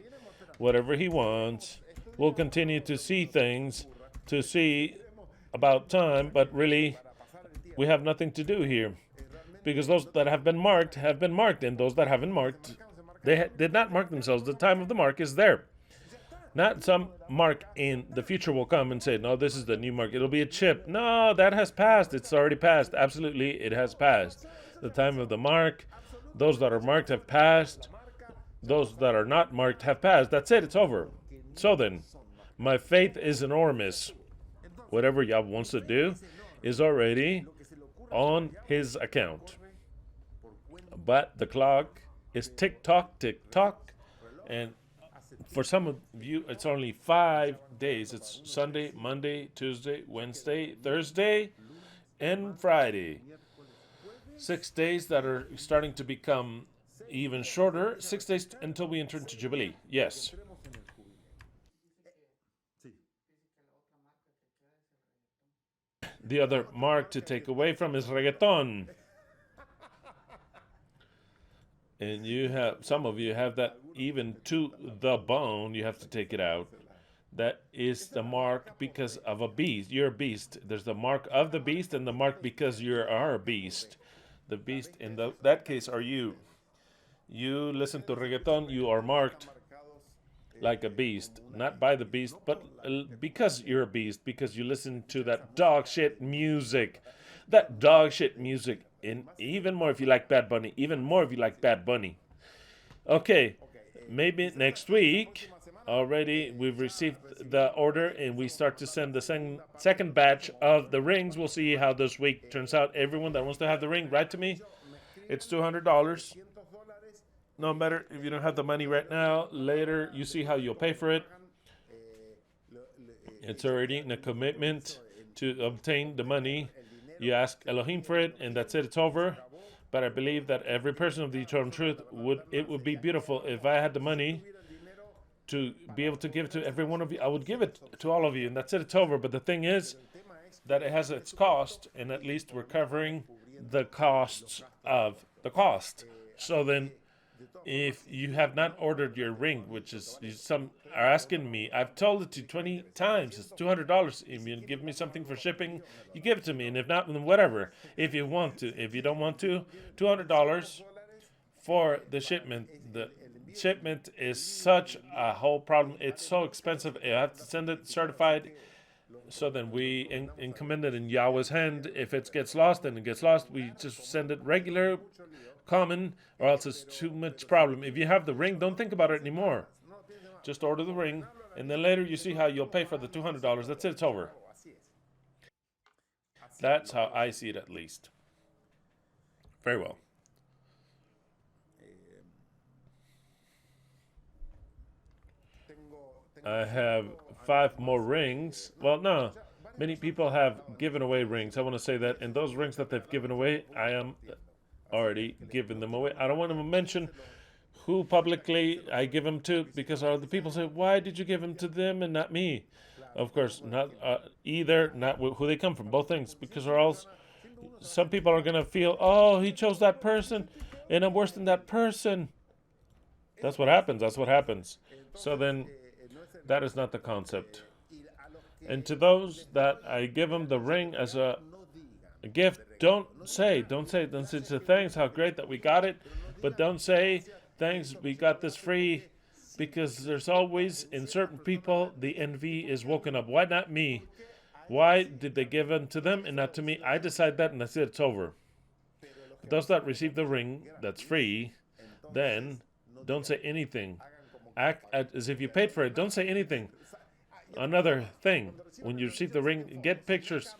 whatever he wants. We'll continue to see things, to see about time, but really, we have nothing to do here. Because those that have been marked, and those that haven't marked, they did not mark themselves. The time of the mark is there. Not some mark in the future will come and say, no, this is the new mark. It'll be a chip. No, that has passed. It's already passed. Absolutely, it has passed. The time of the mark, those that are marked have passed. Those that are not marked have passed. That's it. It's over. So then, my faith is enormous. Whatever Yahweh wants to do is already on his account. But the clock is TikTok, TikTok. And for some of you, it's only 5 days. It's Sunday, Monday, Tuesday, Wednesday, Thursday, and Friday. 6 days that are starting to become even shorter. 6 days until we enter into Jubilee. Yes. The other mark to take away from is reggaeton. And you have, some of you have that even to the bone, you have to take it out. That is the mark because of a beast. You're a beast. There's the mark of the beast and the mark because you are a beast. The beast in that case are you. You listen to reggaeton, you are marked like a beast. Not by the beast, but because you're a beast. Because you listen to that dog shit music. That dog shit music. And even more if you like Bad Bunny. Even more if you like Bad Bunny. Okay, maybe next week. Already we've received the order and we start to send the second batch of the rings. We'll see how this week turns out. Everyone that wants to have the ring, write to me. It's $200. No matter if you don't have the money right now, later you see how you'll pay for it. It's already in a commitment to obtain the money. You ask Elohim for it, and that's it. It's over. But I believe that every person of the eternal truth would be beautiful if I had the money to be able to give it to every one of you. I would give it to all of you, and that's it. It's over. But the thing is that it has its cost, and at least we're covering the costs of the cost. So then, if you have not ordered your ring, which is some are asking me, I've told it to 20 times. It's $200. If you give me something for shipping, you give it to me, and if not, then whatever. If you want to, if you don't want to, $200 for the shipment. The shipment is such a whole problem. It's so expensive. I have to send it certified. So then we commend it in Yahweh's hand. If it gets lost, then it gets lost. We just send it regular, common, or else it's too much problem. If you have the ring, don't think about it anymore. Just order the ring, and then later you see how you'll pay for the $200. That's it. It's over. That's how I see it, at least. Very well. I have 5 more rings. Well, no. Many people have given away rings. I want to say that. And those rings that they've given away, I am already giving them away. I don't want to mention who publicly I give them to, because other people say, why did you give them to them and not me? Of course, not either, not who they come from, both things, because or else some people are going to feel, oh, he chose that person and I'm worse than that person. That's what happens. That's what happens. So then that is not the concept. And to those that I give them the ring as a gift, don't say thanks, how great that we got it, but don't say thanks, we got this free, because there's always in certain people the envy is woken up. Why not me? Why did they give it to them and not to me? I decide that, and that's it. It's over. But those that receive the ring that's free, then don't say anything. Act as if you paid for it. Don't say anything. Another thing, when you receive the ring, get pictures.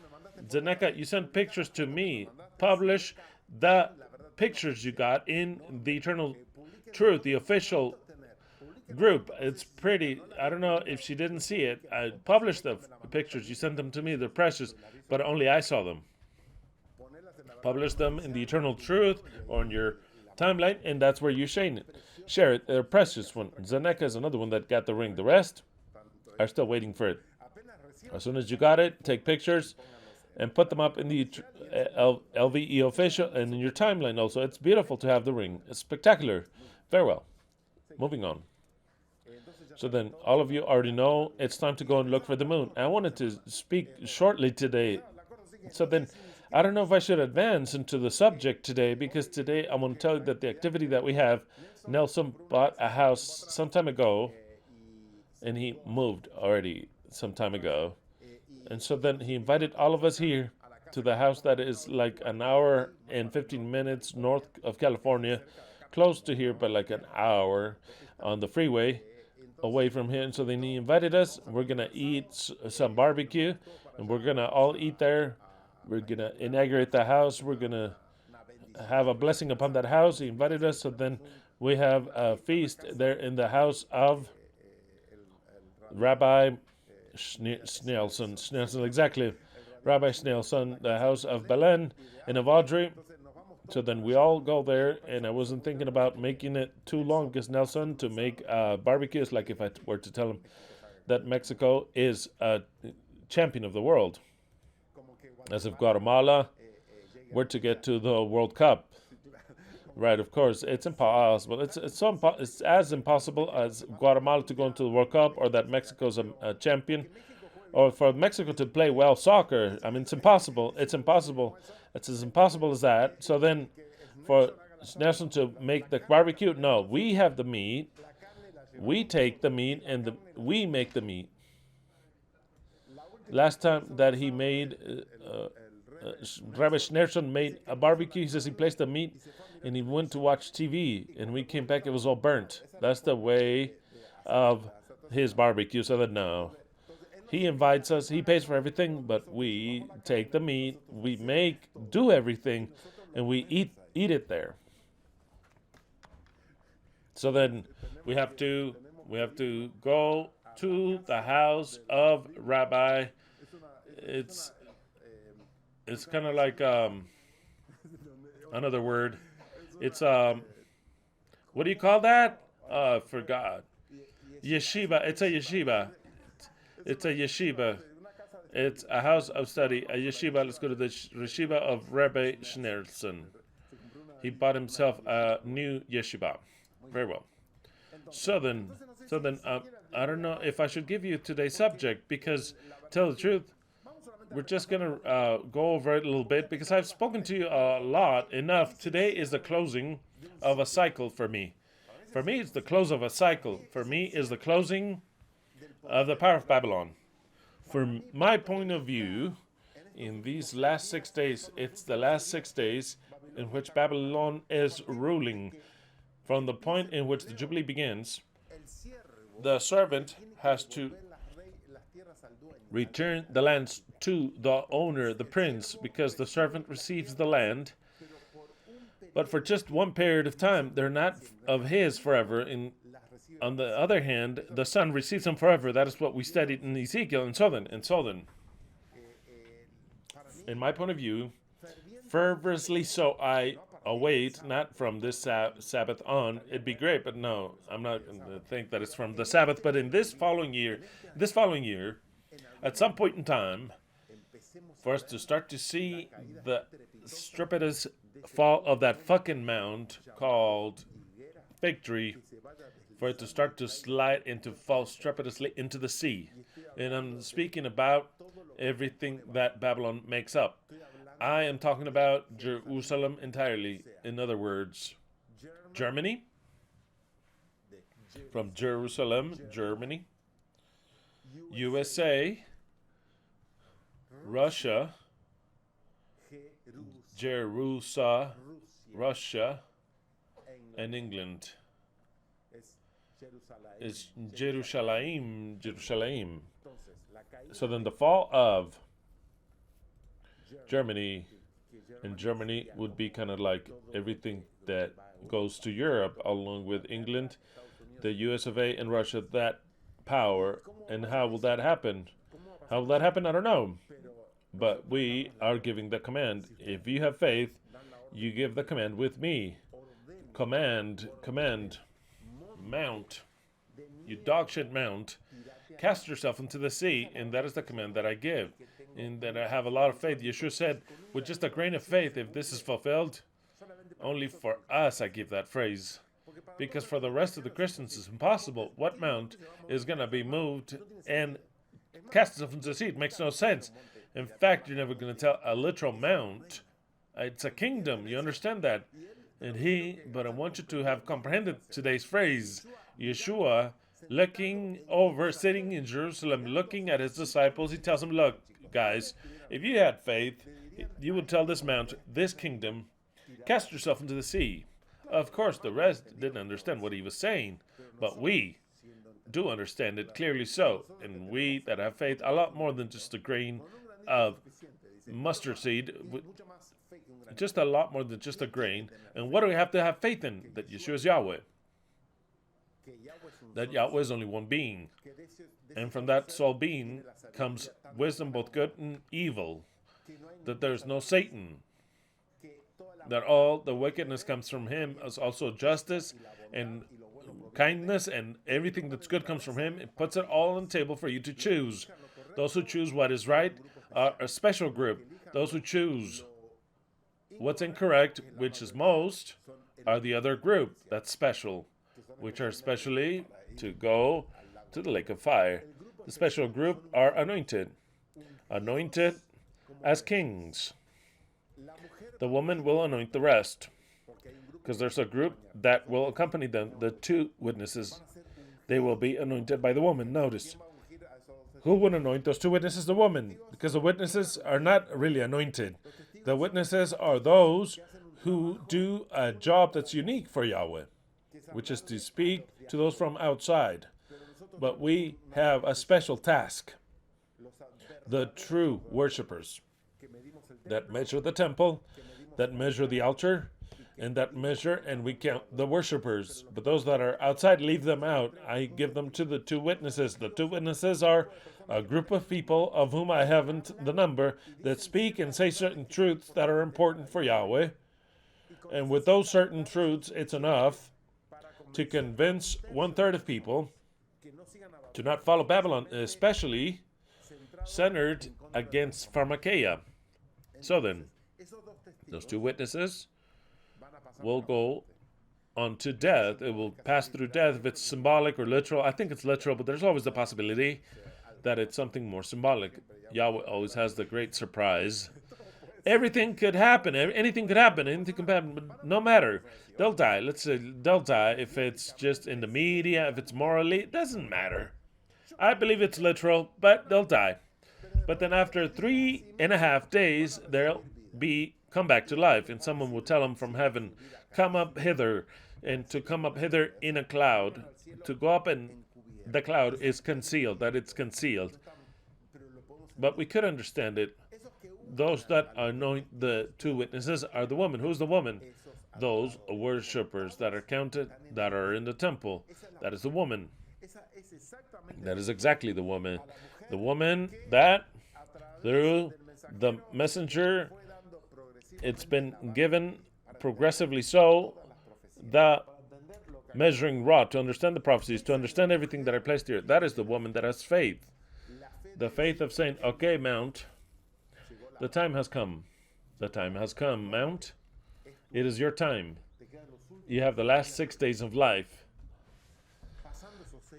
Zeneca, you send pictures to me. Publish the pictures you got in the Eternal Truth, the official group. It's pretty. I don't know if she didn't see it. I published the pictures. You sent them to me. They're precious, but only I saw them. Publish them in the Eternal Truth or on your timeline, and that's where you share it. They're precious. One. Zeneca is another one that got the ring. The rest are still waiting for it. As soon as you got it, take pictures and put them up in the LVE official and in your timeline also. It's beautiful to have the ring. It's spectacular. Very well. Moving on. So then, all of you already know it's time to go and look for the moon. I wanted to speak shortly today. So then, I don't know if I should advance into the subject today, because today I want to tell you that the activity that we have, Nelson bought a house some time ago, and he moved already some time ago. And so then he invited all of us here to the house that is like an hour and 15 minutes north of California, close to here, but like an hour on the freeway away from here. And so then he invited us. We're going to eat some barbecue, and we're going to all eat there. We're going to inaugurate the house. We're going to have a blessing upon that house. He invited us, so then We have a feast there in the house of Rabbi Snelson, exactly. Rabbi Snelson, the house of Belen in Audrey. So then we all go there, and I wasn't thinking about making it too long because Nelson to make barbecues, like if I were to tell him that Mexico is a champion of the world, as if Guatemala were to get to the World Cup. Right, of course, it's impossible. It's as impossible as Guatemala to go into the World Cup, or that Mexico's a champion, or for Mexico to play well soccer. I mean, it's impossible. It's impossible. It's as impossible as that. So then, for Nelson to make the barbecue, no, we have the meat. We take the meat and we make the meat. Last time that he made, Rabbi Schneerson made a barbecue, he says he placed the meat and he went to watch TV. And we came back, it was all burnt. That's the way of his barbecue. So that no. He invites us, he pays for everything, but we take the meat, we do everything, and we eat it there. So then we have to go to the house of Rabbi. It's kind of like another word. It's what do you call that? I forgot. Yeshiva. It's a yeshiva. It's a yeshiva. It's a house of study, a yeshiva. Let's go to the yeshiva of Rabbi Schneerson. He bought himself a new yeshiva. Very well. So then, I don't know if I should give you today's subject because, tell the truth, we're just going to go over it a little bit because I've spoken to you a lot enough. Today is the closing of a cycle for me. For me, it's the close of a cycle. For me, is the closing of the power of Babylon. From my point of view, in these last 6 days, it's the last 6 days in which Babylon is ruling. From the point in which the Jubilee begins, the servant has to return the lands to the owner, the prince, because the servant receives the land, but for just one period of time. They're not of his forever. On the other hand, the son receives them forever. That is what we studied in Ezekiel, and so then. In my point of view, fervorously so I await, not from this Sabbath on. It'd be great, but no, I'm not going to think that it's from the Sabbath. But in this following year, at some point in time, for us to start to see the stupendous fall of that fucking mound called fig tree, for it to start to slide fall trepidously into the sea. And I'm speaking about everything that Babylon makes up. I am talking about Jerusalem entirely. In other words, Germany, from Jerusalem, Germany, USA, Russia, Jerusalem, Russia, and England. It's Jerusalem. So then the fall of Germany, and Germany would be kind of like everything that goes to Europe along with England, the US of A, and Russia, that power. And how will that happen? I don't know. But we are giving the command. If you have faith, you give the command with me. Command, mount. You dog shit mount. Cast yourself into the sea, and that is the command that I give. And that I have a lot of faith. Yeshua said, with just a grain of faith, if this is fulfilled, only for us I give that phrase. Because for the rest of the Christians, it's impossible. What mount is going to be moved and cast itself into the sea? It makes no sense. In fact, you're never going to tell a literal mount. It's a kingdom. You understand that? But I want you to have comprehended today's phrase. Yeshua, looking over, sitting in Jerusalem, looking at his disciples, he tells them, look, guys, if you had faith, you would tell this mount, this kingdom, cast yourself into the sea. Of course, the rest didn't understand what he was saying, but we do understand it clearly so. And we that have faith, a lot more than just a grain of mustard seed, just a lot more than just a grain. And what do we have to have faith in? That Yeshua is Yahweh. That Yahweh is only one being. And from that sole being comes wisdom, both good and evil. That there's no Satan. That all the wickedness comes from him, as also justice and kindness, and everything that's good comes from him. It puts it all on the table for you to choose. Those who choose what is right are a special group. Those who choose what's incorrect, which is most, are the other group that's special, which are specially to go to the lake of fire. The special group are anointed as kings. The woman will anoint the rest, because there's a group that will accompany them, the two witnesses. They will be anointed by the woman. Notice, who would anoint those two witnesses? The woman, because the witnesses are not really anointed. The witnesses are those who do a job that's unique for Yahweh, which is to speak to those from outside. But we have a special task. The true worshipers that measure the temple, that measure the altar, and that measure, and we count the worshipers. But those that are outside, leave them out. I give them to the two witnesses. The two witnesses are a group of people of whom I haven't the number, that speak and say certain truths that are important for Yahweh. And with those certain truths, it's enough to convince 1/3 of people to not follow Babylon, especially centered against pharmakeia. So then, those two witnesses will go on to death. It will pass through death. If it's symbolic or literal, I think it's literal, but there's always the possibility that it's something more symbolic. Yahweh always has the great surprise. Everything could happen. Anything could happen. Anything could happen. But no matter. They'll die. Let's say they'll die. If it's just in the media, if it's morally, it doesn't matter. I believe it's literal, but they'll die. But then after 3.5 days, they'll come back to life. And someone will tell them from heaven, come up hither. And to come up hither in a cloud. To go up and the cloud is concealed, that it's concealed. But we could understand it. Those that anoint the two witnesses are the woman. Who's the woman? Those worshippers that are counted, that are in the temple. That is the woman. That is exactly the woman. The woman that, through the messenger, it's been given progressively so, the measuring rod, to understand the prophecies, to understand everything that I placed here. That is the woman that has faith. The faith of saying, okay, Mount, the time has come. The time has come, Mount. It is your time. You have the last 6 days of life.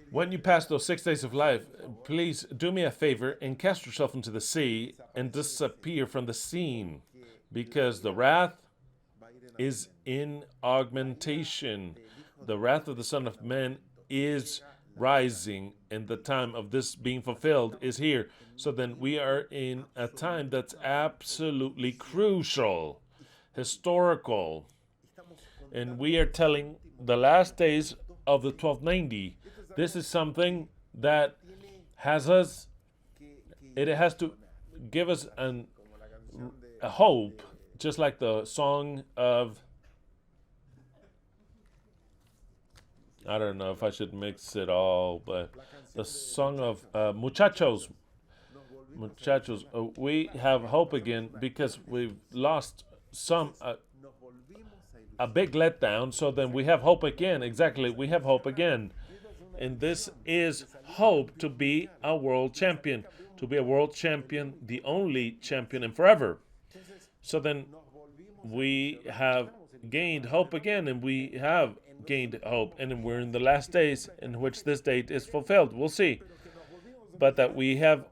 When you pass those 6 days of life, please do me a favor and cast yourself into the sea and disappear from the scene, because the wrath is in augmentation. The wrath of the Son of Man is rising, and the time of this being fulfilled is here. So then we are in a time that's absolutely crucial, historical, and we are telling the last days of the 1290. This is something that has us, it has to give us a hope, just like the song of, I don't know if I should mix it all, but the song of Muchachos. We have hope again because we've lost a big letdown, so then we have hope again. Exactly, we have hope again. And this is hope to be a world champion. To be a world champion, the only champion and forever. So then we have gained hope again, and we have gained hope, and we're in the last days in which this date is fulfilled. We'll see. But that we have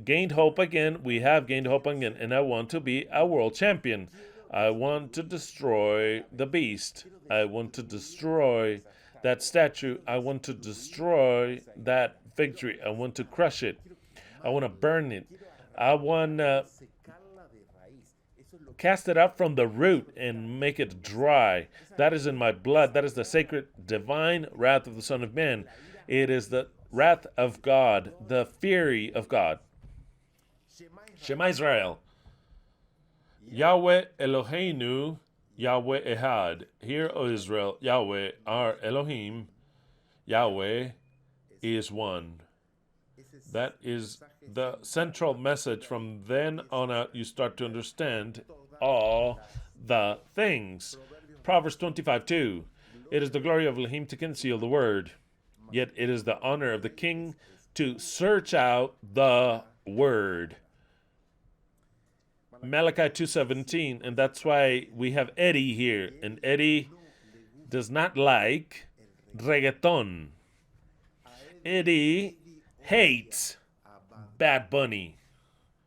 gained hope again, we have gained hope again, and I want to be a world champion. I want to destroy the beast. I want to destroy that statue. I want to destroy that victory. I want to crush it. I want to burn it. I want to cast it out from the root and make it dry. That is in my blood. That is the sacred divine wrath of the Son of Man. It is the wrath of God, the fury of God. Shema Israel. Yahweh Eloheinu, Yahweh Ekhad. Hear, O Israel, Yahweh, our Elohim, Yahweh is one. That is the central message. From then on out, you start to understand all the things. Proverbs 25:2. It is the glory of Elohim to conceal the word, yet it is the honor of the king to search out the word. Malachi 2:17, and that's why we have Eddie here. And Eddie does not like reggaeton. Eddie hates Bad Bunny.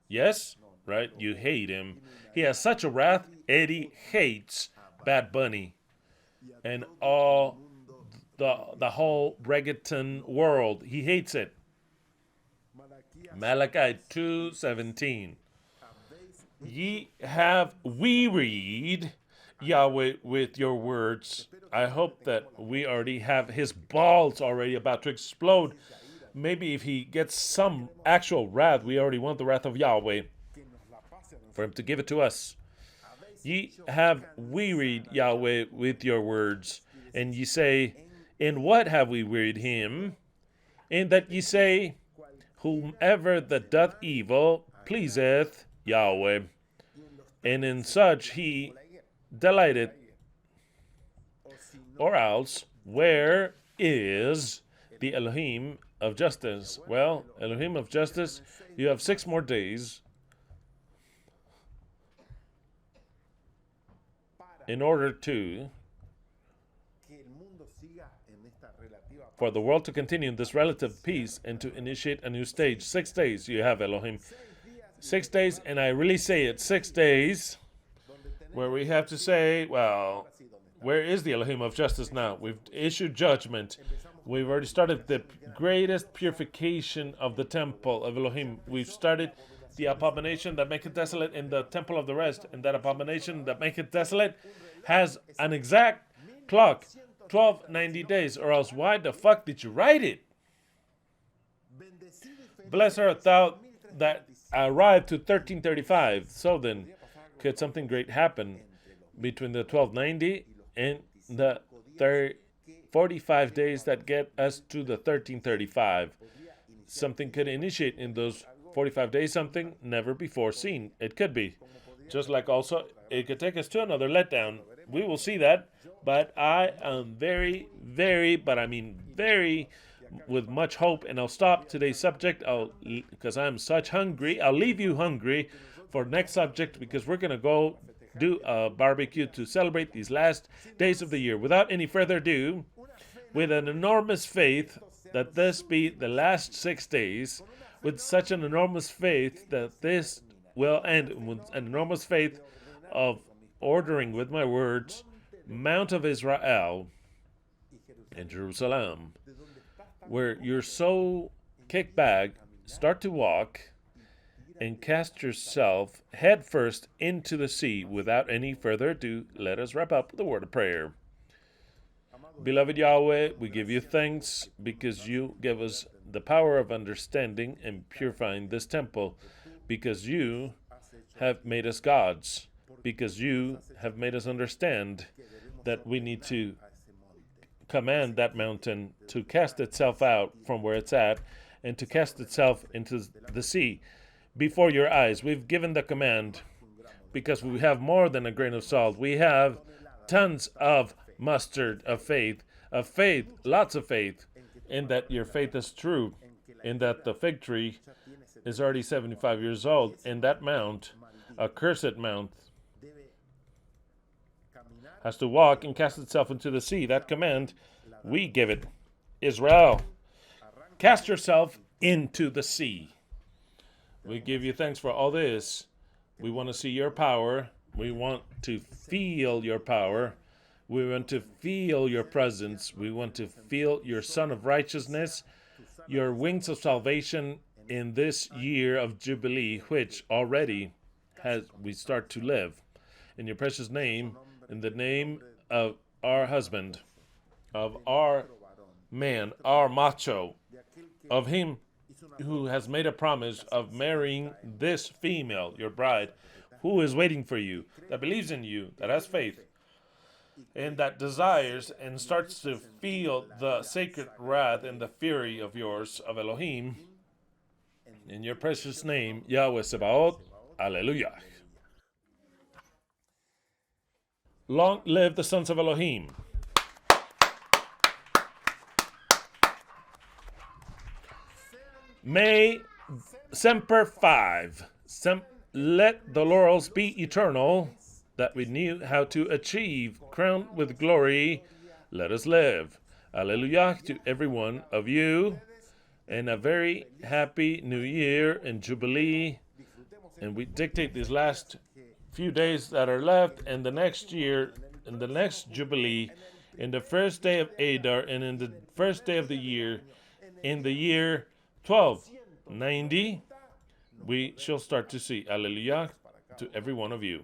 Yes? Right? You hate him. He has such a wrath. Eddie hates Bad Bunny and all the whole reggaeton world. He hates it. Malachi 2:17. Ye have wearied Yahweh with your words. I hope that we already have his balls already about to explode. Maybe if he gets some actual wrath, we already want the wrath of Yahweh for him to give it to us. Ye have wearied Yahweh with your words. And ye say, in what have we wearied him? In that ye say, whomever that doth evil pleaseth Yahweh, and in such he delighteth. Or else, where is the Elohim of justice? Well, Elohim of justice, you have 6 more days in order for the world to continue in this relative peace and to initiate a new stage. 6 days you have, Elohim. 6 days, and I really say it, 6 days, where we have to say, well, where is the Elohim of justice now? We've issued judgment. We've already started the greatest purification of the temple of Elohim. We've started the abomination that maketh desolate in the temple of the rest, and that abomination that maketh desolate has an exact clock, 1290 days, or else why the fuck did you write it? Bless art thou that arrived to 1335. So then, could something great happen between the 1290 and the 45 days that get us to the 1335? Something could initiate in those 45 days, something never before seen. It could be. Just like also, it could take us to another letdown. We will see that. But I am very, with much hope, and I'll stop today's subject because I'm such hungry. I'll leave you hungry for next subject because we're going to go do a barbecue to celebrate these last days of the year. Without any further ado, with an enormous faith that this be the last 6 days, with such an enormous faith that this will end, with an enormous faith of ordering with my words, Mount of Israel and Jerusalem, where you're so kicked back, start to walk and cast yourself head first into the sea. Without any further ado, let us wrap up with a word of prayer. Beloved Yahweh, we give you thanks because you give us the power of understanding and purifying this temple, because you have made us gods, because you have made us understand that we need to command that mountain to cast itself out from where it's at and to cast itself into the sea. Before your eyes, we've given the command because we have more than a grain of salt. We have tons of mustard of faith, lots of faith, in that your faith is true, in that the fig tree is already 75 years old, and that mount, a cursed mount, has to walk and cast itself into the sea. That command, we give it. Israel, cast yourself into the sea. We give you thanks for all this. We want to see your power. We want to feel your power. We want to feel your presence. We want to feel your Son of Righteousness, your wings of salvation in this year of Jubilee, which already we start to live. In your precious name, in the name of our husband, of our man, our macho, of him who has made a promise of marrying this female, your bride, who is waiting for you, that believes in you, that has faith, and that desires and starts to feel the sacred wrath and the fury of yours, of Elohim, in your precious name, Yahweh Sebaot, Alleluia. Long live the sons of Elohim. May Semper Five. Let the laurels be eternal, that we knew how to achieve, crowned with glory. Let us live. Alleluia to every one of you, and a very happy new year and jubilee. And we dictate these last few days that are left, and the next year, and the next jubilee, in the first day of Adar, and in the first day of the year, in the year 1290, we shall start to see. Alleluia to every one of you.